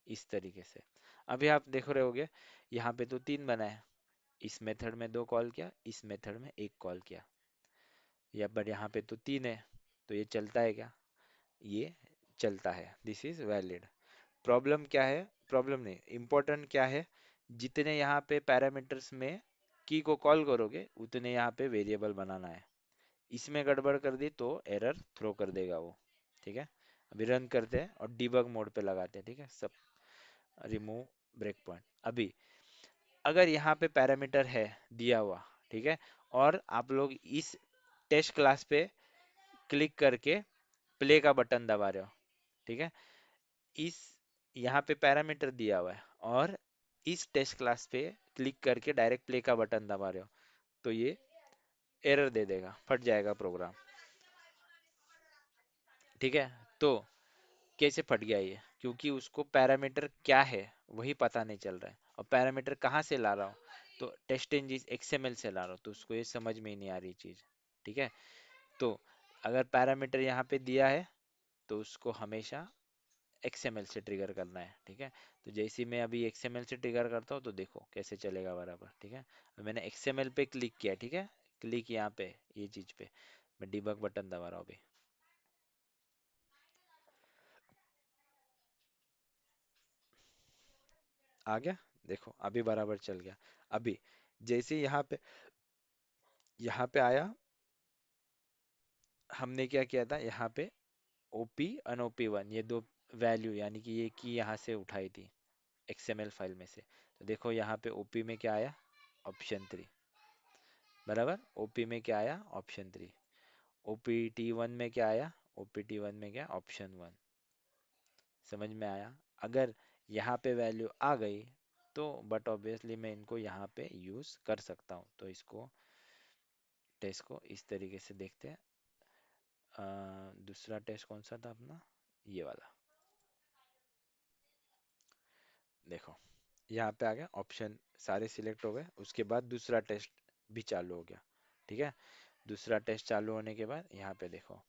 इस तरीके से। अभी आप देख रहे होगे यहाँ पे तो तीन बना है, इस मेथड में दो कॉल किया, इस मेथड में एक कॉल किया, या पर यहाँ पे तो तीन है, तो ये चलता है क्या? ये चलता है, दिस इज वैलिड। प्रॉब्लम क्या है? प्रॉब्लम नहीं, इम्पोर्टेंट क्या है, जितने यहाँ पे पैरामीटर्स में की को कॉल करोगे उतने यहाँ पे वेरिएबल बनाना है। इसमें गड़बड़ कर दी तो एरर थ्रो कर देगा वो। ठीक है, अभी रन करते हैं और डिबग मोड पे लगाते हैं। ठीक है, सब रिमूव ब्रेक पॉइंट। अभी अगर यहाँ पे पैरामीटर है दिया हुआ, ठीक है, और आप लोग इस टेस्ट क्लास पे क्लिक करके प्ले का बटन दबा रहे हो, ठीक है, इस यहाँ पे पैरामीटर दिया हुआ है और इस टेस्ट क्लास पे क्लिक करके डायरेक्ट प्ले का बटन दबा रहे हो, तो ये एरर दे देगा, फट जाएगा प्रोग्राम। ठीक है, तो कैसे फट गया ये? क्योंकि उसको पैरामीटर क्या है वही पता नहीं चल रहा है, और पैरामीटर कहाँ से ला रहा हूँ, तो टेस्ट एनजी एक्सएमएल से ला रहा हूँ, तो उसको ये समझ में ही नहीं आ रही चीज। ठीक है, तो अगर पैरामीटर यहाँ पे दिया है तो उसको हमेशा एक्सएमएल से ट्रिगर करना है। ठीक है, तो जैसे ही मैं अभी एक्सएमएल से ट्रिगर करता हूँ तो देखो कैसे चलेगा बराबर। ठीक है, अब मैंने एक्सएमएल पे क्लिक किया, ठीक है, क्लिक यहाँ पे ये चीज पे, मैं डिबग बटन दबा रहा हूँ अभी। आ गया, देखो अभी बराबर चल गया। अभी जैसे यहाँ पे आया, हमने क्या किया था, यहाँ पे ओपी अनओपी वन ये दो वैल्यू यानी कि ये की यहाँ से उठाई थी एक्सएमएल फाइल में से, तो देखो यहाँ पे ओपी में क्या आया, ऑप्शन थ्री। बराबर, ओपी में क्या आया, ऑप्शन थ्री। ओपीटी वन में क्या आया, ओपीटी वन में क्या, ऑप्शन वन। समझ में आया? अगर यहाँ पे वैल्यू आ गई तो बट ऑब्वियसली मैं इनको यहाँ पे यूज कर सकता हूँ, तो इसको टेस्ट को इस तरीके से देखते हैं। दूसरा टेस्ट कौन सा था अपना, ये वाला। देखो यहाँ पे आ गया ऑप्शन, सारे सिलेक्ट हो गए, उसके बाद दूसरा टेस्ट भी चालू हो गया। ठीक है, दूसरा टेस्ट चालू होने के बाद यहाँ पे देखो,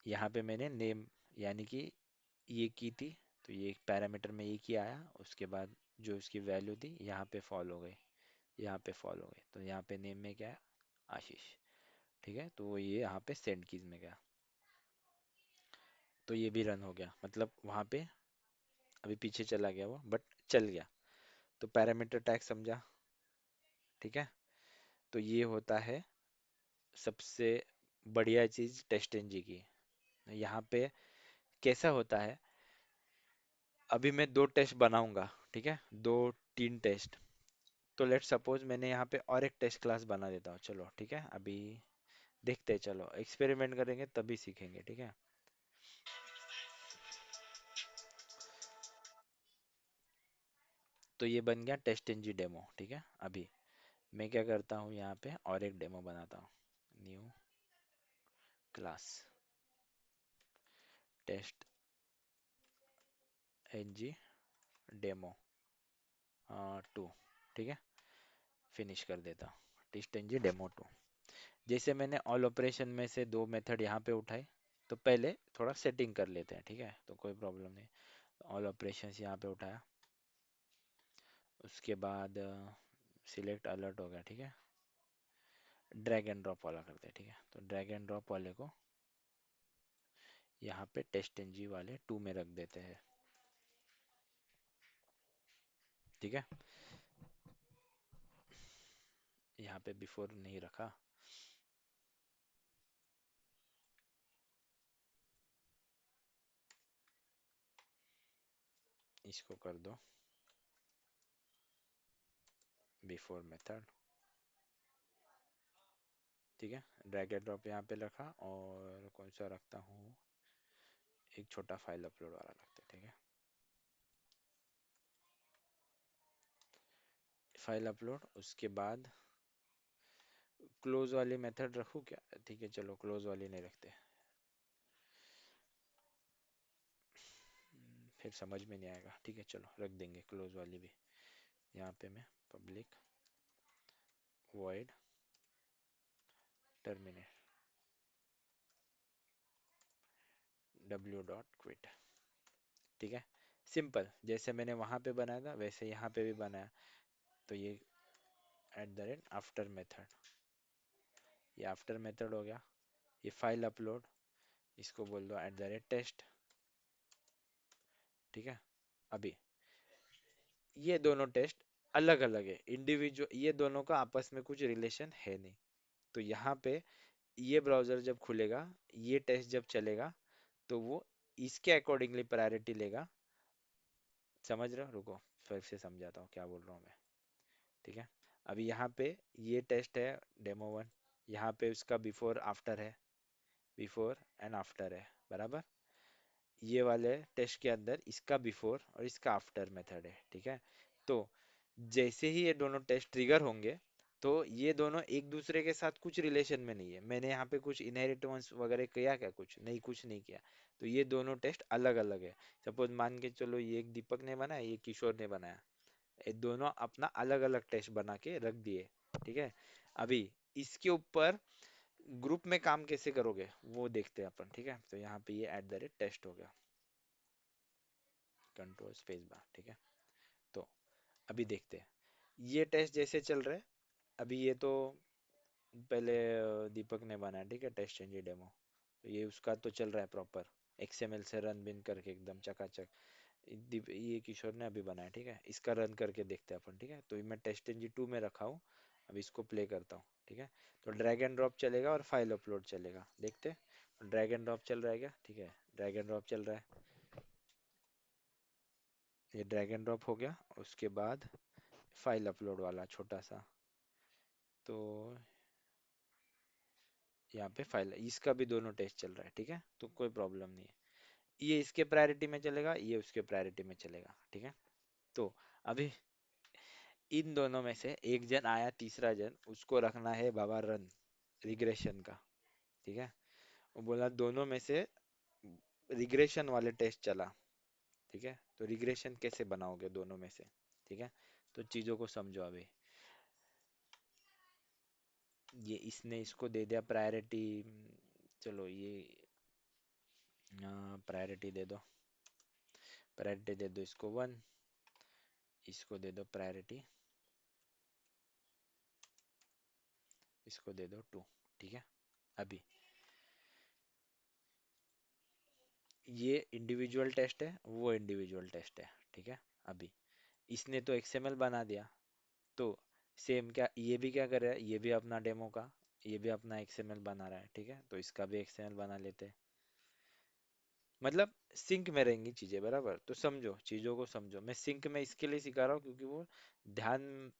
यहाँ पे मैंने नेम यानी कि ये की थी, तो ये पैरामीटर में ये की आया, उसके बाद जो उसकी वैल्यू थी यहाँ पे फॉल हो गई, यहाँ पे फॉल हो गई, तो यहाँ पे नेम में क्या है, आशीष। ठीक है, तो ये यहाँ पे सेंड कीज में गया, तो ये भी रन हो गया, मतलब वहाँ पे अभी पीछे चला गया वो बट चल गया। तो पैरामीटर टैग समझा? ठीक है, तो ये होता है सबसे बढ़िया चीज टेस्ट एनजी की। यहाँ पे कैसा होता है, अभी मैं दो टेस्ट बनाऊंगा, ठीक है, दो तीन टेस्ट, तो लेट सपोज मैंने यहाँ पे और एक टेस्ट क्लास बना देता हूँ, चलो ठीक है, अभी देखते हैं, चलो एक्सपेरिमेंट करेंगे तभी सीखेंगे। ठीक है, तो ये बन गया टेस्ट एनजी डेमो। ठीक है, अभी मैं क्या करता हूँ, यहाँ पे और एक डेमो बनाता हूँ, new class test NG demo two. ठीक है, फिनिश कर देता हूँ, टेस्ट एनजी डेमो टू। जैसे मैंने ऑल ऑपरेशन में से दो मेथड यहाँ पे उठाए, तो पहले थोड़ा सेटिंग कर लेते हैं। ठीक है, तो कोई प्रॉब्लम नहीं, ऑल ऑपरेशंस यहाँ पे उठाया, उसके बाद सिलेक्ट अलर्ट हो गया। ठीक है, ड्रैग एंड ड्रॉप वाला करते हैं। ठीक है, तो ड्रैग एंड ड्रॉप वाले को यहाँ पे टेस्ट एनजी वाले टू में रख देते हैं। ठीक है, यहाँ पे बिफोर नहीं रखा, इसको कर दो बिफोर मेथड। ठीक है, ड्रैग एंड ड्रॉप यहाँ पे रखा, और कौन सा रखता हूँ, एक छोटा फाइल अपलोड वाला रखते हैं। ठीक है, फाइल अपलोड, उसके बाद क्लोज वाली मेथड रखूँ क्या? ठीक है, चलो क्लोज वाली नहीं रखते, फिर समझ में नहीं आएगा। ठीक है, चलो रख देंगे क्लोज वाली भी। यहाँ पे मैं public void terminate w dot quit. ठीक है, सिंपल, जैसे मैंने वहां पे बनाया था वैसे यहाँ पे भी बनाया। तो ये आफ्टर मेथड, ये आफ्टर मेथड हो गया। ये फाइल अपलोड, इसको बोल दो टेस्ट। ठीक है। अभी ये दोनों टेस्ट अलग अलग है, इंडिविजुअल, ये दोनों का आपस में कुछ रिलेशन है नहीं। तो यहाँ पे ये ब्राउजर जब खुलेगा, ये टेस्ट जब चलेगा, तो वो इसके अकॉर्डिंगली प्रायोरिटी लेगा। समझ रहे हो? रुको, फिर से समझाता हूँ क्या बोल रहा हूँ मैं। ठीक है। अभी यहाँ पे ये टेस्ट है डेमो 1, यहाँ पे उसका बिफोर आफ्टर है, बिफोर एंड आफ्टर है, बराबर। ये वाले टेस्ट के अंदर इसका बिफोर और इसका आफ्टर मेथड है। ठीक है। तो जैसे ही ये दोनों टेस्ट ट्रिगर होंगे, तो ये दोनों एक दूसरे के साथ कुछ रिलेशन में नहीं है। मैंने यहाँ पे कुछ इनहेरिटेंस वगैरह किया क्या? कुछ नहीं, कुछ नहीं किया। तो ये दोनों टेस्ट अलग अलग है। सपोज मान के चलो ये एक दीपक ने बनाया, ये किशोर ने बनाया, ये दोनों अपना अलग अलग टेस्ट बना के रख दिए। ठीक है। अभी इसके ऊपर ग्रुप में काम कैसे करोगे वो देखते हैं अपन। ठीक है। तो यहाँ पे ये टेस्ट हो गया, कंट्रोल स्पेस बार। ठीक है। तो अभी देखते हैं ये टेस्ट जैसे चल रहे हैं। अभी ये तो पहले दीपक ने बनाया, ठीक है, टेस्ट एंड डेमो। तो ये उसका तो चल रहा है प्रॉपर, एक्सएमएल से रन बिन करके एकदम चकाचक। ये किशोर ने अभी बनाया, ठीक है, इसका रन करके देखते हैं अपन। ठीक है। तो ये मैं टेस्ट एंड 2 में रखा हूँ, अब इसको प्ले करता हूँ। ठीक है। तो ड्रैग एंड ड्रॉप चलेगा और फाइल अपलोड चलेगा, देखते हैं। ड्रैग एंड ड्रॉप चल रहा है क्या? ठीक है, ड्रैग एंड ड्रॉप चल रहा है। ये ड्रैग एंड ड्रॉप हो गया, उसके बाद फाइल अपलोड वाला छोटा सा। तो यहाँ पे फाइल, इसका भी दोनों टेस्ट चल रहा है। ठीक है। तो कोई प्रॉब्लम नहीं है। ये इसके प्रायोरिटी में चलेगा, ये उसके प्रायोरिटी में चलेगा। ठीक है। तो अभी इन दोनों में से एक जन आया, तीसरा जन, उसको रखना है बाबा रन रिग्रेशन का। ठीक है। वो बोला दोनों में से रिग्रेशन वाले टेस्ट चला। ठीक है। तो रिग्रेशन कैसे बनाओगे दोनों में से? ठीक है। तो चीजों को समझो अभी। ये इसने इसको दे दिया प्रायोरिटी, चलो ये प्रायोरिटी दे दो, प्रायोरिटी दे दो इसको 1, इसको दे दो प्रायोरिटी, इसको दे दो 2। ठीक है। अभी ये इंडिविजुअल टेस्ट है, वो इंडिविजुअल टेस्ट है। ठीक है। अभी इसने तो एक्सएमएल बना दिया, तो सेम क्या ये भी क्या कर रहा है? ये भी अपना डेमो का, ये भी अपना एक्सएमएल बना रहा है। ठीक है। तो इसका भी एक्सएमएल बना लेते हैं। मतलब सिंक में रहेंगी चीजें, बराबर। तो समझो, चीजों को समझो। मैं सिंक में इसके लिए सिखा रहा हूँ क्योंकि वो ध्यान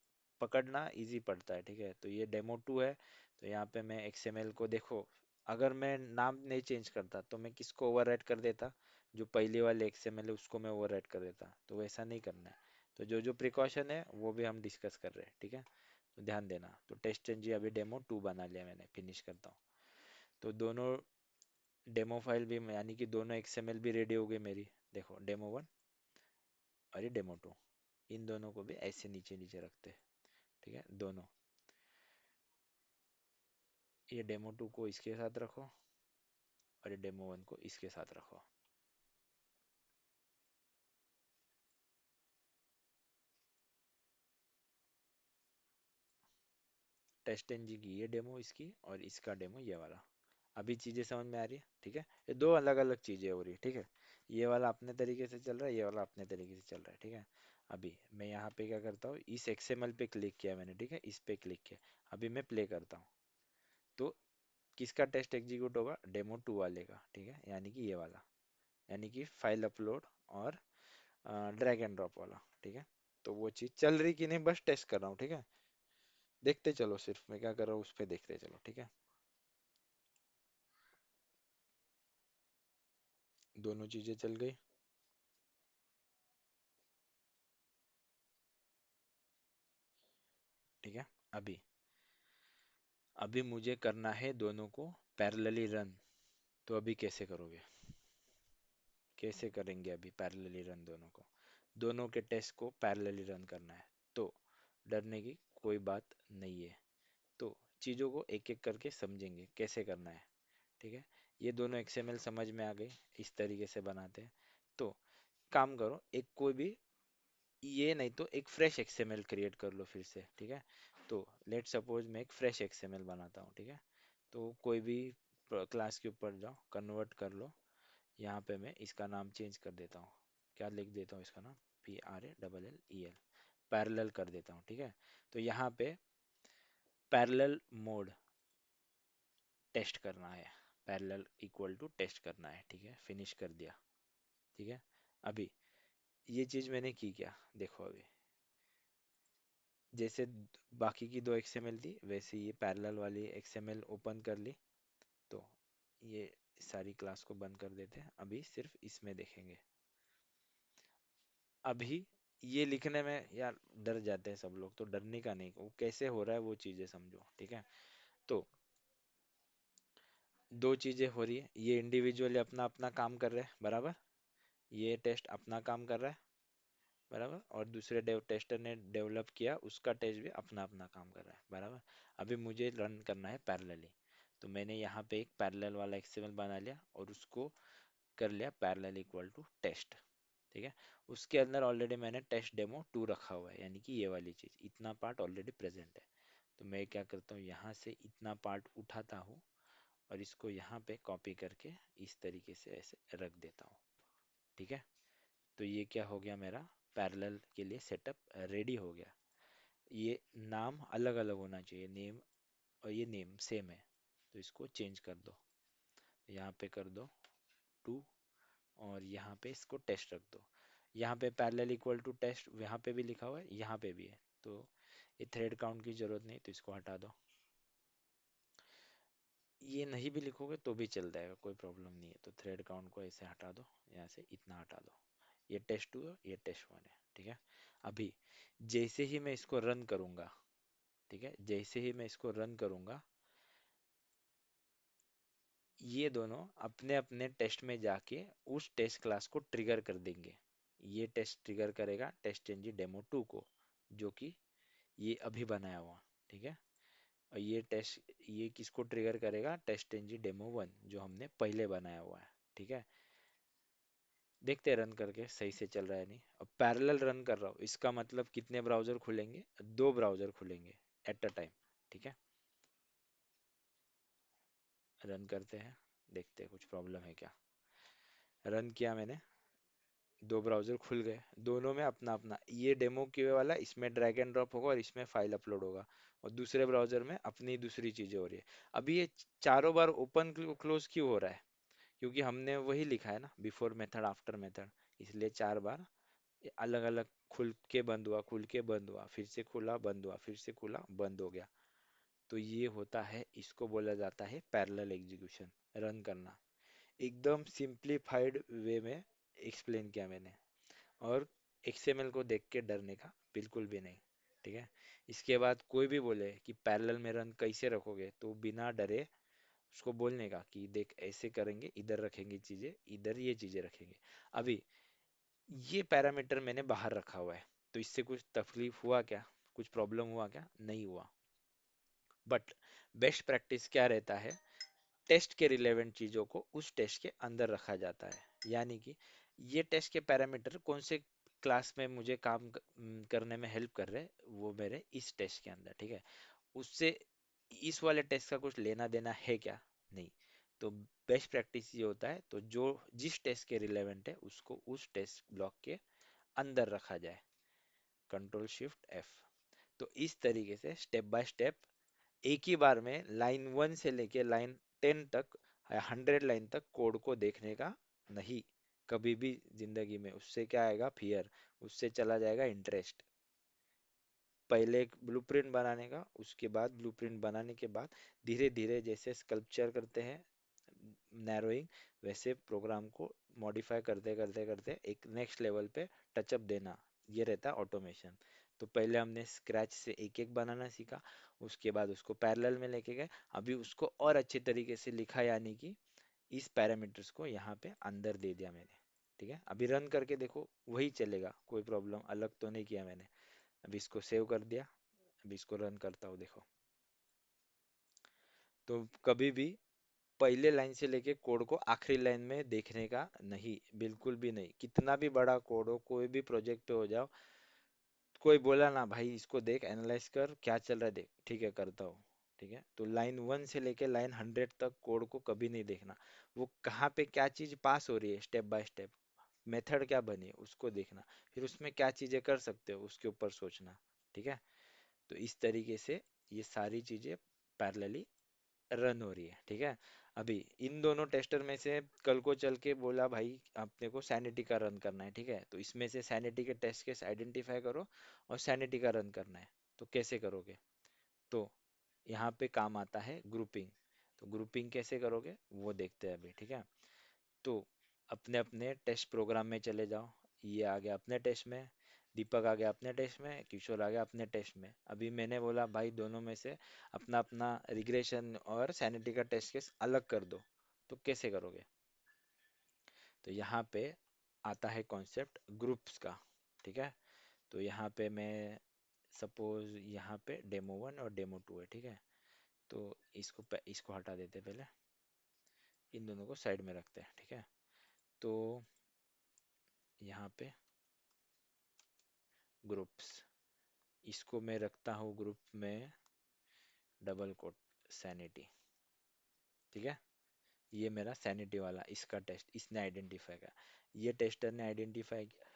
पकड़ना इजी पड़ता है। ठीक है। तो ये डेमो 2 है। तो यहाँ पे मैं एक्सएमएल को देखो, अगर मैं नाम नहीं चेंज करता तो मैं किसको ओवरराइट कर देता? जो पहले वाले एक्सएमएल है उसको मैं ओवरराइट कर देता। तो वैसा नहीं करना है। तो जो जो प्रिकॉशन है वो भी हम डिस्कस कर रहे हैं। ठीक है। तो ध्यान देना। तो टेस्ट एंड जी अभी डेमो 2 बना लिया मैंने, फिनिश करता हूँ। तो दोनों डेमो फाइल भी, यानी कि दोनों एक्सएमएल भी रेडी हो गई मेरी। देखो डेमो 1 और ये डेमो 2, इन दोनों को भी ऐसे नीचे नीचे रखते हैं। ठीक है। दोनों, ये डेमो 2 को इसके साथ रखो और ये डेमो 1 को इसके साथ रखो। टेस्ट एन जी की ये डेमो इसकी, और इसका डेमो ये वाला। अभी चीजें समझ में आ रही है? ठीक है। ये दो अलग अलग चीजें हो रही है। ठीक है। ये वाला अपने तरीके से चल रहा है, ये वाला अपने तरीके से चल रहा है। ठीक है। अभी मैं यहाँ पे क्या करता हूँ, इस एक्सएमएल पे क्लिक किया मैंने। ठीक है। इस पे क्लिक किया, अभी मैं प्ले करता हूँ। तो किसका टेस्ट एग्जीक्यूट होगा? डेमो 2 वाले का। ठीक है। यानी कि ये वाला, यानी कि फाइल अपलोड और ड्रैग एंड ड्रॉप वाला। ठीक है। तो वो चीज चल रही कि नहीं, बस टेस्ट कर रहा हूँ। ठीक है। देखते चलो, सिर्फ मैं क्या कर रहा हूँ उस पर देखते चलो। ठीक है। दोनों चीजें चल गई। ठीक है। अभी अभी मुझे करना है दोनों को पैरेलली रन। तो अभी कैसे करोगे? कैसे करेंगे अभी पैरेलली रन दोनों को? दोनों के टेस्ट को पैरेलली रन करना है। तो डरने की कोई बात नहीं है। तो चीजों को एक एक करके समझेंगे कैसे करना है। ठीक है। ये दोनों एक्सएमएल समझ में आ गए, इस तरीके से बनाते हैं। तो काम करो, एक कोई भी, ये नहीं तो एक फ्रेश एक्सएमएल क्रिएट कर लो फिर से, ठीक है। तो लेट सपोज मैं एक फ्रेश एक्सएमएल बनाता हूँ, ठीक है। तो कोई भी क्लास के ऊपर जाओ, कन्वर्ट कर लो। यहाँ पे मैं इसका नाम चेंज कर देता हूँ। क्या लिख देता हूँ इसका नाम? PRALLEL, पैरेलल कर देता हूँ, ठीक है। तो यहाँ पे पैरेलल मोड टेस्ट करना है, पैरेलल इक्वल टू टेस्ट करना है, ठीक है। फिनिश कर दिया, ठीक है। अभी ये चीज मैंने की क्या, देखो अभी, जैसे बाकी की दो XML थी वैसे ये पैरेलल वाली XML ओपन कर ली। तो ये सारी क्लास को बंद कर देते हैं, अभी सिर्फ इसमें देखेंगे। अभी ये लिखने में यार डर जाते हैं सब लोग, तो डरने का नहीं, वो कैसे हो रहा है वो चीजें समझो, ठीक है। तो दो चीजें हो रही है, ये इंडिविजुअली अपना अपना काम कर रहे हैं, बराबर। ये टेस्ट अपना काम कर रहा है, बराबर। और दूसरे टेस्टर ने डेवलप किया, उसका टेस्ट भी अपना अपना काम कर रहा है, बराबर। अभी मुझे रन करना है पैरेलली। तो मैंने यहाँ पे एक पैरेलल वाला एक्सएमएल बना लिया और उसको कर लिया पैरेलल इक्वल टू टेस्ट, ठीक है। उसके अंदर ऑलरेडी मैंने टेस्ट डेमो 2 रखा हुआ है, यानी कि ये वाली चीज, इतना पार्ट ऑलरेडी प्रेजेंट है। तो मैं क्या करता हूँ, यहाँ से इतना पार्ट उठाता हूँ और इसको यहाँ पे कॉपी करके इस तरीके से ऐसे रख देता हूँ, ठीक है। तो ये क्या हो गया, मेरा पैरेलल के लिए सेटअप रेडी हो गया। ये नाम अलग अलग होना चाहिए, नेम और ये नेम सेम है, तो इसको चेंज कर दो। यहाँ पे कर दो 2 और यहाँ पे इसको टेस्ट रख दो। यहाँ पे पैरेलल इक्वल टू टेस्ट यहाँ पे भी लिखा हुआ है, यहाँ पे भी है। तो ये थ्रेड काउंट की जरूरत नहीं, तो इसको हटा दो। ये नहीं भी लिखोगे तो भी चल जाएगा, कोई प्रॉब्लम नहीं है। तो थ्रेड काउंट को ऐसे हटा दो, यहाँ से इतना हटा दो। ये टेस्ट 2 है, ये टेस्ट 1 है, ठीक है। अभी जैसे ही मैं इसको रन करूंगा, ठीक है, जैसे ही मैं इसको रन करूंगा, ये दोनों अपने अपने टेस्ट में जाके उस टेस्ट क्लास को ट्रिगर कर देंगे। ये टेस्ट ट्रिगर करेगा टेस्ट एनजी डेमो 2 को, जो कि ये अभी बनाया हुआ, ठीक है। और ये किसको ट्रिगर करेगा, टेस्ट एनजी डेमो 1 जो हमने पहले बनाया हुआ है, ठीक है। देखते हैं रन करके सही से चल रहा है नहीं। अब पैरेलल रन कर रहा हूँ, इसका मतलब कितने ब्राउजर खुलेंगे, 2 ब्राउजर खुलेंगे एट अ टाइम, ठीक है। रन करते हैं, देखते हैं कुछ प्रॉब्लम है क्या। रन किया मैंने, 2 ब्राउजर खुल गए, दोनों में अपना अपना, ये डेमो क्यू वाला इसमें ड्रैग एंड ड्रॉप होगा और इसमें फाइल अपलोड होगा, और दूसरे ब्राउजर में अपनी दूसरी चीजें हो रही है। अभी ये चारों बार ओपन क्लोज क्यों हो रहा है, क्योंकि हमने वही लिखा है ना, बिफोर मेथड आफ्टर मेथड, इसलिए 4 बार अलग अलग खुल के बंद हुआ, खुल के बंद हुआ, फिर से खुला बंद हुआ, फिर से खुला बंद हो गया। तो ये होता है, इसको बोला जाता है पैरेलल एग्जीक्यूशन, रन करना। एकदम सिंप्लीफाइड वे में एक्सप्लेन किया मैंने। और XML को देख के डरने का बिल्कुल भी नहीं, ठीक है। इसके बाद कोई भी बोले कि पैरेलल में रन कैसे रखोगे, तो बिना डरे उसको बोलने का कि देख ऐसे करेंगे, इधर रखेंगे चीजें, इधर ये चीजें रखेंगे। अभी ये पैरामीटर मैंने बाहर रखा हुआ है, तो इससे कुछ तकलीफ हुआ क्या, कुछ प्रॉब्लम हुआ क्या, नहीं हुआ। बट बेस्ट प्रैक्टिस क्या रहता है, टेस्ट के रिलेवेंट चीजों को उस टेस्ट के अंदर रखा जाता है। यानी कि ये टेस्ट के पैरामीटर कौन से क्लास में मुझे काम करने में हेल्प कर रहे हैं, वो मेरे इस टेस्ट के अंदर, ठीक है। उससे इस वाले टेस्ट का कुछ लेना देना है क्या, नहीं। तो बेस्ट प्रैक्टिस ये होता है, तो जो जिस टेस्ट के रिलेवेंट है उसको उस टेस्ट ब्लॉक के अंदर रखा जाए, Ctrl+Shift+F। तो इस तरीके से स्टेप बाय स्टेप एक ही बार में लाइन 1 से लेके लाइन 10 तक, 100 लाइन तक कोड को देखने का नहीं, कभी भी जिंदगी में। उससे क्या आएगा, फियर, उससे चला जाएगा इंटरेस्ट। पहले एक ब्लूप्रिंट बनाने का, उसके बाद ब्लूप्रिंट बनाने के बाद धीरे धीरे जैसे स्कल्पचर करते हैं नैरोइंग, वैसे प्रोग्राम को मॉडिफाई करते करते करते एक नेक्स्ट लेवल पे टचअप देना, ये रहता है ऑटोमेशन। तो पहले हमने स्क्रैच से एक एक बनाना सीखा, उसके बाद उसको पैरेलल में लेके गए, अभी उसको और अच्छे तरीके से लिखा, यानी कि इस पैरामीटर्स को यहाँ पे अंदर दे दिया मैंने, ठीक है। अभी रन करके देखो वही चलेगा, कोई प्रॉब्लम अलग तो नहीं किया मैंने। अभी इसको सेव कर दिया, अभी इसको रन करता हूँ, देखो। तो कभी भी पहले लाइन से लेके कोड को आखिरी लाइन में देखने का नहीं, बिल्कुल भी नहीं। कितना भी बड़ा कोड हो, कोई भी प्रोजेक्ट पे हो जाओ, कोई बोला ना भाई इसको देख, एनालाइज कर क्या चल रहा है देख, ठीक है करता हूँ। ठीक है, तो लाइन 1 से लेके लाइन 100 तक कोड को कभी नहीं देखना। वो कहाँ पे क्या चीज पास हो रही है स्टेप बाय स्टेप, मेथड क्या बनी है उसको देखना, फिर उसमें क्या चीजें कर सकते हो उसके ऊपर सोचना। ठीक है, तो इस तरीके से ये सारी चीजें पैरेलली रन हो रही है। ठीक है, अभी इन दोनों टेस्टर में से कल को चल के बोला भाई अपने को सैनिटी का रन करना है, ठीक है, तो इसमें से सैनिटी के टेस्ट केस आइडेंटिफाई करो और सैनिटी का रन करना है। तो कैसे करोगे? तो यहाँ पे काम आता है ग्रुपिंग। तो ग्रुपिंग कैसे करोगे वो देखते हैं अभी। ठीक है, तो अपने अपने टेस्ट प्रोग्राम में चले जाओ। ये आ गया अपने टेस्ट में, दीपक आ गया अपने टेस्ट में, किशोर आ गया अपने टेस्ट में। अभी मैंने बोला भाई दोनों में से अपना अपना रिग्रेशन और सैनिटी का टेस्ट केस अलग कर दो। तो कैसे करोगे? तो यहाँ पे आता है कॉन्सेप्ट ग्रुप्स का। ठीक है, तो यहाँ पे मैं सपोज यहाँ पे डेमो 1 और डेमो 2 है। ठीक है, तो इसको हटा देते हैं पहले, इन दोनों को साइड में रखते हैं। ठीक है, तो यहाँ पे ग्रुप्स, इसको मैं रखता हूँ ग्रुप में डबल कोट सैनिटी। ठीक है, ये मेरा सैनिटी वाला इसका टेस्ट इसने आइडेंटिफाई किया, ये टेस्टर ने आइडेंटिफाई किया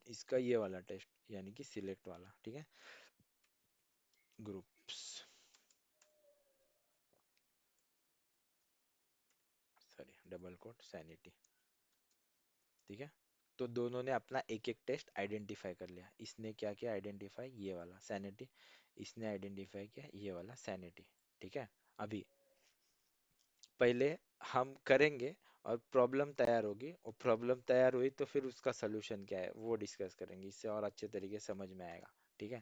इसका ये वाला टेस्ट, यानी कि सिलेक्ट वाला। ठीक है, groups, sorry double quote sanity. ठीक है, तो दोनों ने अपना एक एक टेस्ट आइडेंटिफाई कर लिया। इसने क्या किया आइडेंटिफाई ये वाला सैनिटी, इसने आइडेंटिफाई किया ये वाला सैनिटी। ठीक है, अभी पहले हम करेंगे और प्रॉब्लम तैयार होगी, और प्रॉब्लम तैयार हुई तो फिर उसका सलूशन क्या है वो डिस्कस करेंगे, इससे और अच्छे तरीके से समझ में आएगा। ठीक है,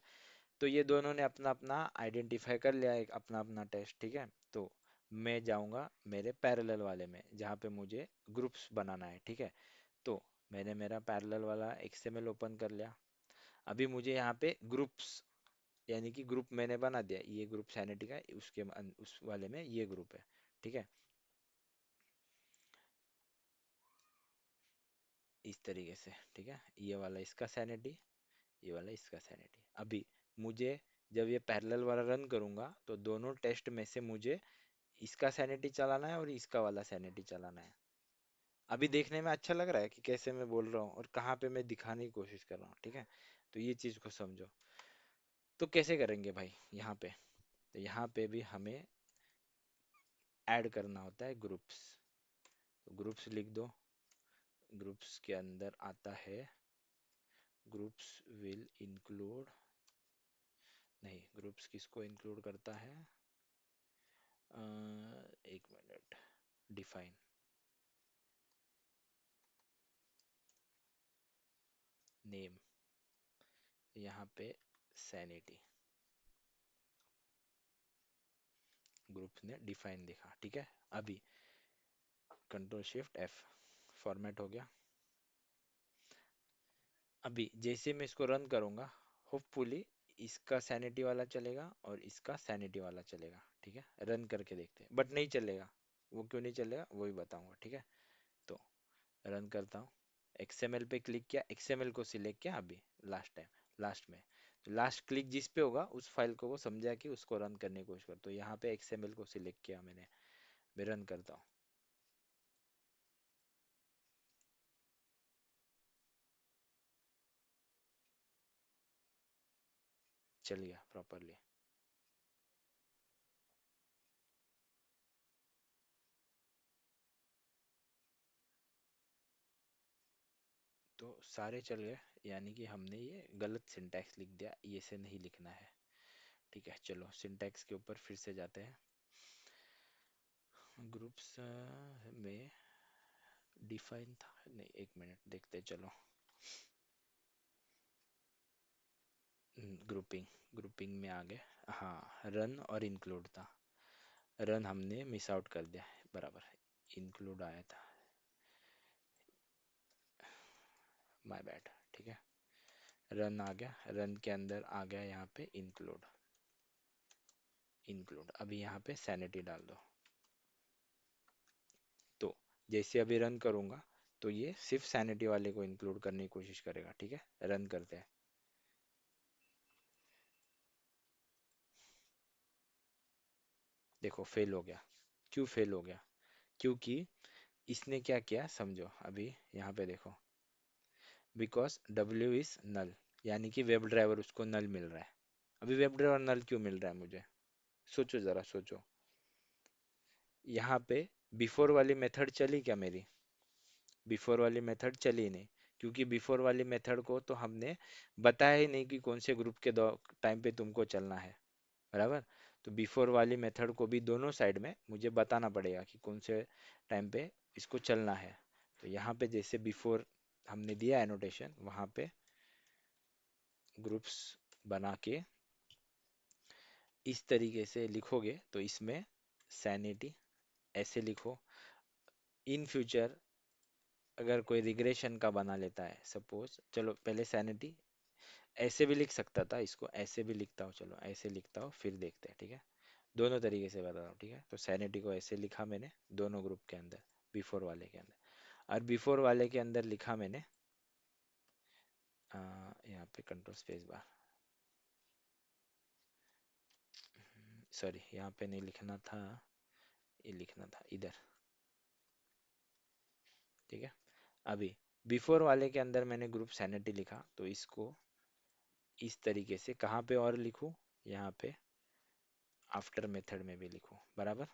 तो ये दोनों ने अपना अपना आइडेंटिफाई कर लिया, एक अपना अपना टेस्ट। ठीक है, तो मैं जाऊंगा मेरे पैरेलल वाले में जहाँ पे मुझे ग्रुप्स बनाना है। ठीक है, तो मैंने मेरा पैरेलल वाला एक्सएमएल ओपन कर लिया। अभी मुझे यहाँ पे ग्रुप्स, यानी कि ग्रुप मैंने बना दिया, ये ग्रुप सैनिटी का है, उस वाले में ये ग्रुप है। ठीक है, इस तरीके से। ठीक है, ये वाला इसका सैनिटी, ये वाला इसका सैनिटी। अभी मुझे जब ये पैरेलल वाला रन करूंगा तो दोनों टेस्ट में से मुझे इसका सैनिटी चलाना है और इसका वाला सैनिटी चलाना है। अभी देखने में अच्छा लग रहा है कि कैसे मैं बोल रहा हूँ और कहाँ पे मैं दिखाने की कोशिश कर रहा हूँ। ठीक है, तो ये चीज़ को समझो। तो कैसे करेंगे भाई यहाँ पे? तो यहाँ पे भी हमें ऐड करना होता है ग्रुप्स। तो ग्रुप्स लिख दो, ग्रुप्स के अंदर आता है ग्रुप्स विल इंक्लूड, नहीं ग्रुप्स किसको इंक्लूड करता है, एक मिनट, डिफाइन नेम, यहाँ पे सैनिटी, ग्रुप्स ने डिफाइन देखा। ठीक है, अभी कंट्रोल शिफ्ट एफ, फॉर्मेट हो गया। अभी जैसे मैं इसको रन करूंगा, होपफुली इसका सैनिटी वाला चलेगा और इसका सैनिटी वाला चलेगा। ठीक है, रन करके देखते हैं, बट नहीं चलेगा। वो क्यों नहीं चलेगा वो भी बताऊंगा। ठीक है, तो रन करता हूँ, एक्सएमएल पे क्लिक किया, एक्सएमएल को सिलेक्ट किया अभी लास्ट टाइम, लास्ट में। तो लास्ट क्लिक जिस पे होगा उस फाइल को वो समझा कि उसको रन करने की कोशिश कर, तो यहाँ पे एक्सएमएल को सिलेक्ट किया मैंने, मैं रन करता हूँ, चल गया प्रॉपरली। तो सारे चल गए, यानी कि हमने ये गलत सिंटैक्स लिख दिया, ये से नहीं लिखना है। ठीक है, चलो सिंटैक्स के ऊपर फिर से जाते हैं। ग्रुप्स में डिफाइन था नहीं, एक मिनट देखते चलो। ग्रुपिंग, ग्रुपिंग में आ गए, हाँ रन और इंक्लूड था, रन हमने मिस आउट कर दिया है, बराबर, इंक्लूड आया था, माय बैड। ठीक है, रन आ गया, रन के अंदर आ गया यहाँ पे इंक्लूड, इंक्लूड अभी यहाँ पे सैनिटी डाल दो। जैसे अभी रन करूंगा तो ये सिर्फ सैनिटी वाले को इंक्लूड करने की कोशिश करेगा। ठीक है, रन करते हैं। देखो फेल हो गया। क्यों फेल हो गया? क्योंकि इसने क्या किया समझो, अभी यहाँ पे देखो, बिकॉज W इज नल, यानी कि वेब ड्राइवर उसको नल मिल रहा है। अभी वेब ड्राइवर नल क्यों मिल रहा है मुझे? सोचो जरा सोचो। यहाँ पे बिफोर वाली मेथड चली क्या मेरी? बिफोर वाली मेथड चली नहीं, क्योंकि बिफोर वाली मेथड को तो हमने बताया ही नहीं कि कौन से ग्रुप के टाइम पे तुमको चलना है। बराबर। तो बिफोर वाली मेथड को भी दोनों साइड में मुझे बताना पड़ेगा कि कौन से टाइम पे इसको चलना है। तो यहाँ पे जैसे बिफोर हमने दिया एनोटेशन, वहाँ पे ग्रुप्स बना के इस तरीके से लिखोगे तो इसमें सैनिटी ऐसे लिखो। इन फ्यूचर अगर कोई रिग्रेशन का बना लेता है सपोज, चलो पहले सैनिटी ऐसे भी लिख सकता था, इसको ऐसे भी लिखता हूँ, चलो ऐसे लिखता हूँ फिर देखते हैं। ठीक है, दोनों तरीके से बता रहा हूँ। ठीक है, तो सैनिटी को ऐसे लिखा मैंने दोनों ग्रुप के अंदर, बिफोर वाले के अंदर, और बिफोर वाले के अंदर लिखा मैंने यहाँ पे कंट्रोल स्पेस बार, सॉरी यहाँ पे नहीं लिखना था, ये लिखना था इधर। ठीक है, अभी बिफोर वाले के अंदर मैंने ग्रुप सैनिटी लिखा, तो इसको इस तरीके से कहाँ पे और लिखूँ? यहाँ पे आफ्टर मेथड में भी लिखूँ, बराबर,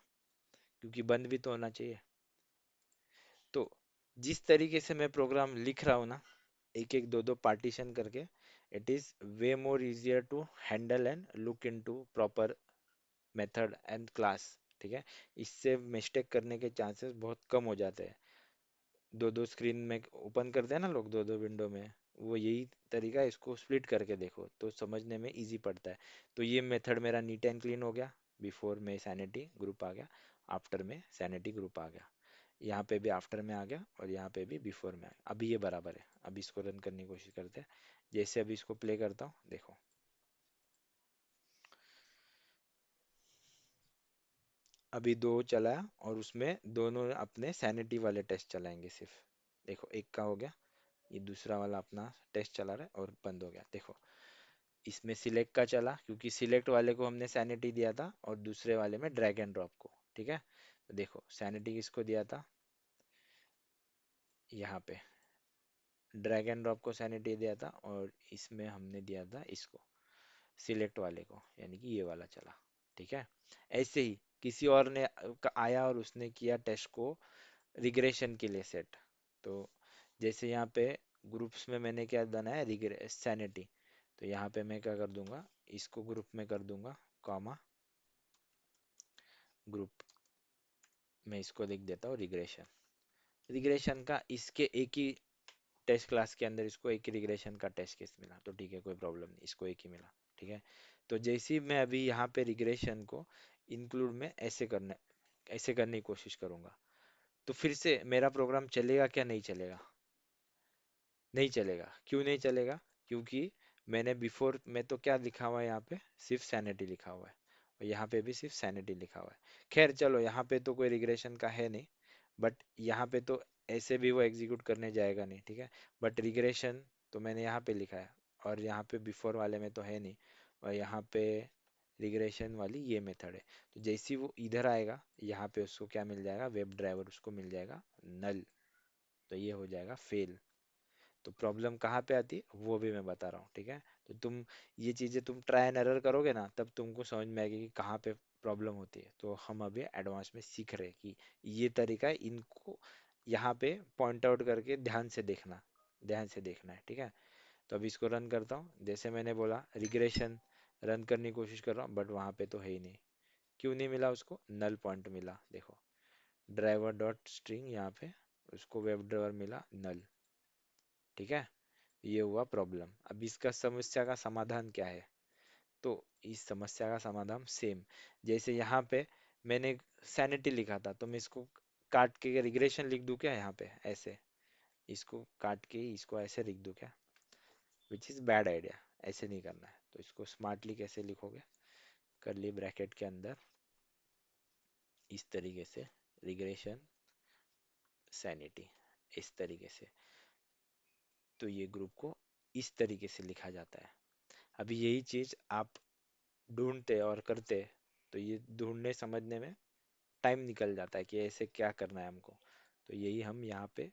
क्योंकि बंद भी तो होना चाहिए। तो जिस तरीके से मैं प्रोग्राम लिख रहा हूँ ना, एक एक दो दो पार्टीशन करके, it is way more easier to handle and look into proper method and class. ठीक है, इससे मिस्टेक करने के चांसेस बहुत कम हो जाते हैं। दो दो स्क्रीन में ओपन करते हैं ना लोग, दो दो विंडो में, वो यही तरीका है, इसको स्प्लिट करके देखो तो समझने में इजी पड़ता है। तो ये मेथड मेरा नीट एंड क्लीन हो गया, बिफोर में सैनिटी ग्रुप आ गया, आफ्टर में सैनिटी ग्रुप आ गया, यहाँ पे भी आफ्टर में आ गया और यहाँ पे भी बिफोर में आ गया। अभी ये बराबर है। अभी इसको रन करने की कोशिश करते हैं। जैसे अभी इसको प्ले करता हूँ देखो, अभी दो चलाया और उसमें दोनों अपने सैनिटी वाले टेस्ट चलाएंगे सिर्फ। देखो एक का हो गया, ये दूसरा वाला अपना टेस्ट चला रहा है और बंद हो गया। देखो इसमें सिलेक्ट का चला, क्योंकि सिलेक्ट वाले को हमने सैनिटी दिया था और दूसरे वाले में ड्रैग एंड ड्रॉप को। ठीक है, तो देखो सैनिटी किसको दिया था, यहाँ पे ड्रैग एंड ड्रॉप को सैनिटी दिया था, और इसमें हमने दिया था इसको सिलेक्ट वाले को, यानी कि ये वाला चला। ठीक है, ऐसे ही किसी और ने आया और उसने किया टेस्ट को रिग्रेशन के लिए सेट। तो जैसे यहाँ पे ग्रुप्स में मैंने क्या बनाया, रिग्रे सैनिटी, तो यहाँ पे मैं क्या कर दूंगा, इसको ग्रुप में कर दूंगा कॉमा, ग्रुप में इसको लिख देता हूँ रिग्रेशन। रिग्रेशन का इसके एक ही टेस्ट क्लास के अंदर इसको एक ही रिग्रेशन का टेस्ट केस मिला, तो ठीक है कोई प्रॉब्लम नहीं, इसको एक ही मिला। ठीक है, तो जैसे ही मैं अभी यहाँ पे रिग्रेशन को इंक्लूड में ऐसे करने की कोशिश करूंगा, तो फिर से मेरा प्रोग्राम चलेगा क्या? नहीं चलेगा। नहीं चलेगा, क्यों नहीं चलेगा? क्योंकि मैंने बिफोर में तो क्या लिखा हुआ है, यहाँ पे सिर्फ सैनिटी लिखा हुआ है और यहाँ पे भी सिर्फ सैनिटी लिखा हुआ है। खैर चलो, यहाँ पे तो कोई रिग्रेशन का है नहीं, बट यहाँ पे तो ऐसे भी वो एग्जीक्यूट करने जाएगा नहीं। ठीक है, बट रिग्रेशन तो मैंने यहाँ पे लिखा है और यहाँ पे बिफोर वाले में तो है नहीं, और यहाँ पे रिग्रेशन वाली ये मेथड है। तो जैसे ही वो इधर आएगा, यहाँ पे उसको क्या मिल जाएगा, वेब ड्राइवर उसको मिल जाएगा नल, तो ये हो जाएगा फेल। तो प्रॉब्लम कहाँ पे आती है वो भी मैं बता रहा हूँ। ठीक है, तो तुम ये चीजें तुम ट्राई एंड एरर करोगे ना, तब तुमको समझ में आएगी कि कहाँ पे प्रॉब्लम होती है। तो हम अभी एडवांस में सीख रहे हैं कि ये तरीका है, इनको यहाँ पे पॉइंट आउट करके ध्यान से देखना है। ठीक है, तो अभी इसको रन करता हूँ। जैसे मैंने बोला रिग्रेशन रन करने की कोशिश कर रहा हूँ, बट वहाँ पे तो है ही नहीं। क्यों नहीं मिला? उसको नल पॉइंट मिला, देखो ड्राइवर डॉट स्ट्रिंग, यहाँ पे उसको वेब ड्राइवर मिला नल। ठीक है, ये हुआ प्रॉब्लम। अब इसका समस्या का समाधान क्या है? तो इस समस्या का समाधान सेम, जैसे यहाँ पे मैंने सैनिटी लिखा था, तो मैं इसको काट के रिग्रेशन लिख दूं क्या यहाँ पे ऐसे? इसको काट के इसको ऐसे लिख दूं क्या? विच इज बैड आइडिया, ऐसे नहीं करना है। तो इसको स्मार्टली कैसे लिखोगे, करली ब्रैकेट के अंदर इस तरीके से रिग्रेशन सैनिटी, इस तरीके से। तो ये ग्रुप को इस तरीके से लिखा जाता है। अभी यही चीज आप ढूंढते और करते, तो ये ढूंढने समझने में टाइम निकल जाता है कि ऐसे क्या करना है हमको। तो यही हम यहाँ पे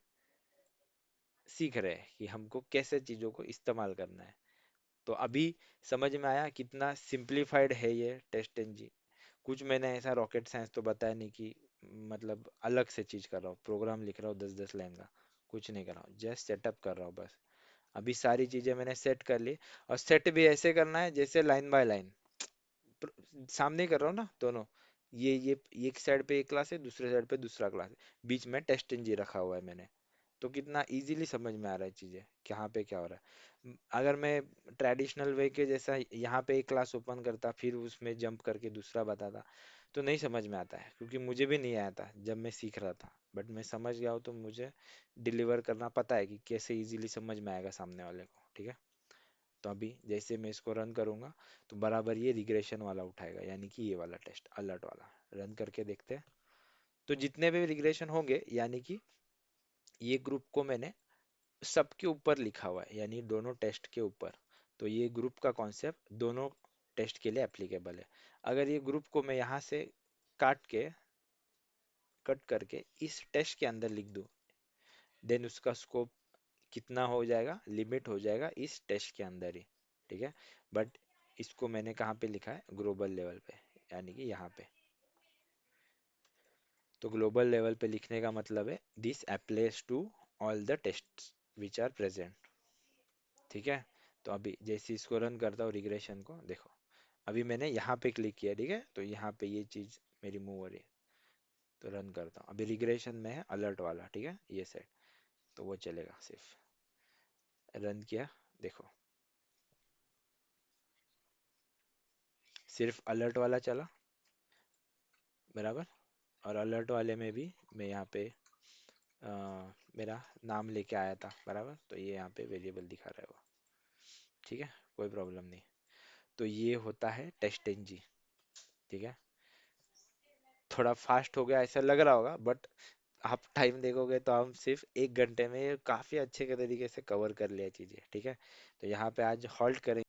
सीख रहे हैं कि हमको कैसे चीज़ों को इस्तेमाल करना है। तो अभी समझ में आया कितना सिंप्लीफाइड है ये टेस्ट एनजी। कुछ मैंने ऐसा रॉकेट साइंस तो बताया नहीं कि मतलब अलग से चीज़ कर रहा हूँ, प्रोग्राम लिख रहा हूँ 10-10 लाइन का, कुछ नहीं कर रहा हूँ, जस्ट सेटअप कर रहा हूँ बस। अभी सारी चीज़ें मैंने सेट कर ली, और सेट भी ऐसे करना है जैसे लाइन बाय लाइन सामने कर रहा हूँ ना दोनों। ये एक साइड पे एक क्लास है, दूसरे साइड पे दूसरा क्लास है, बीच में टेस्ट एनजी रखा हुआ है मैंने। तो कितना इजीली समझ में आ रहा है चीजें, कहाँ पे क्या हो रहा है। अगर मैं ट्रेडिशनल वे के जैसा यहाँ पे एक क्लास ओपन करता फिर उसमें जंप करके दूसरा बताता, तो नहीं समझ में आता है, क्योंकि मुझे भी नहीं आया था जब मैं सीख रहा था। बट मैं समझ गया हूँ, तो मुझे डिलीवर करना पता है कि कैसे इजीली समझ में आएगा सामने वाले को, ठीक है। तो अभी जैसे मैं इसको रन करूंगा, तो बराबर ये रिग्रेशन वाला उठाएगा, यानी कि ये वाला टेस्ट अलर्ट वाला। रन करके देखते हैं। तो जितने भी रिग्रेशन होंगे, यानी कि ये ग्रुप को मैंने सबके ऊपर लिखा हुआ है, यानी दोनों टेस्ट के ऊपर। तो ये ग्रुप का कॉन्सेप्ट दोनों टेस्ट के लिए एप्लीकेबल है। अगर ये ग्रुप को मैं यहाँ से काट के कट करके इस टेस्ट के अंदर लिख दूँ, देन उसका स्कोप कितना हो जाएगा, लिमिट हो जाएगा इस टेस्ट के अंदर ही, ठीक है। बट इसको मैंने कहाँ पे लिखा है, ग्लोबल लेवल पे, यानी कि यहाँ पे। तो ग्लोबल लेवल पे लिखने का मतलब है this applies to all the tests which are present, ठीक है। तो अभी जैसे इसको रन करता हूँ रिग्रेशन को, देखो अभी मैंने यहाँ पे क्लिक किया, ठीक है, तो यहाँ पे ये चीज मेरी मूव हो रही है। तो रन करता हूँ, अभी रिग्रेशन में है अलर्ट वाला, ठीक है, ये सेट। तो वो चलेगा, सिर्फ रन किया, देखो सिर्फ अलर्ट वाला चला, बराबर। और अलर्ट वाले में भी मैं यहाँ पे अ, मेरा नाम लेके आया था, बराबर, तो ये यहाँ पे वेरिएबल दिखा रहा है वो, ठीक है, कोई प्रॉब्लम नहीं। तो ये होता है टेस्ट एनजी, ठीक है। थोड़ा फास्ट हो गया ऐसा लग रहा होगा, बट आप टाइम देखोगे तो हम सिर्फ 1 घंटे में ये काफी अच्छे के तरीके से कवर कर लिया चीजें, ठीक है। तो यहाँ पे आज हॉल्ट करेंगे।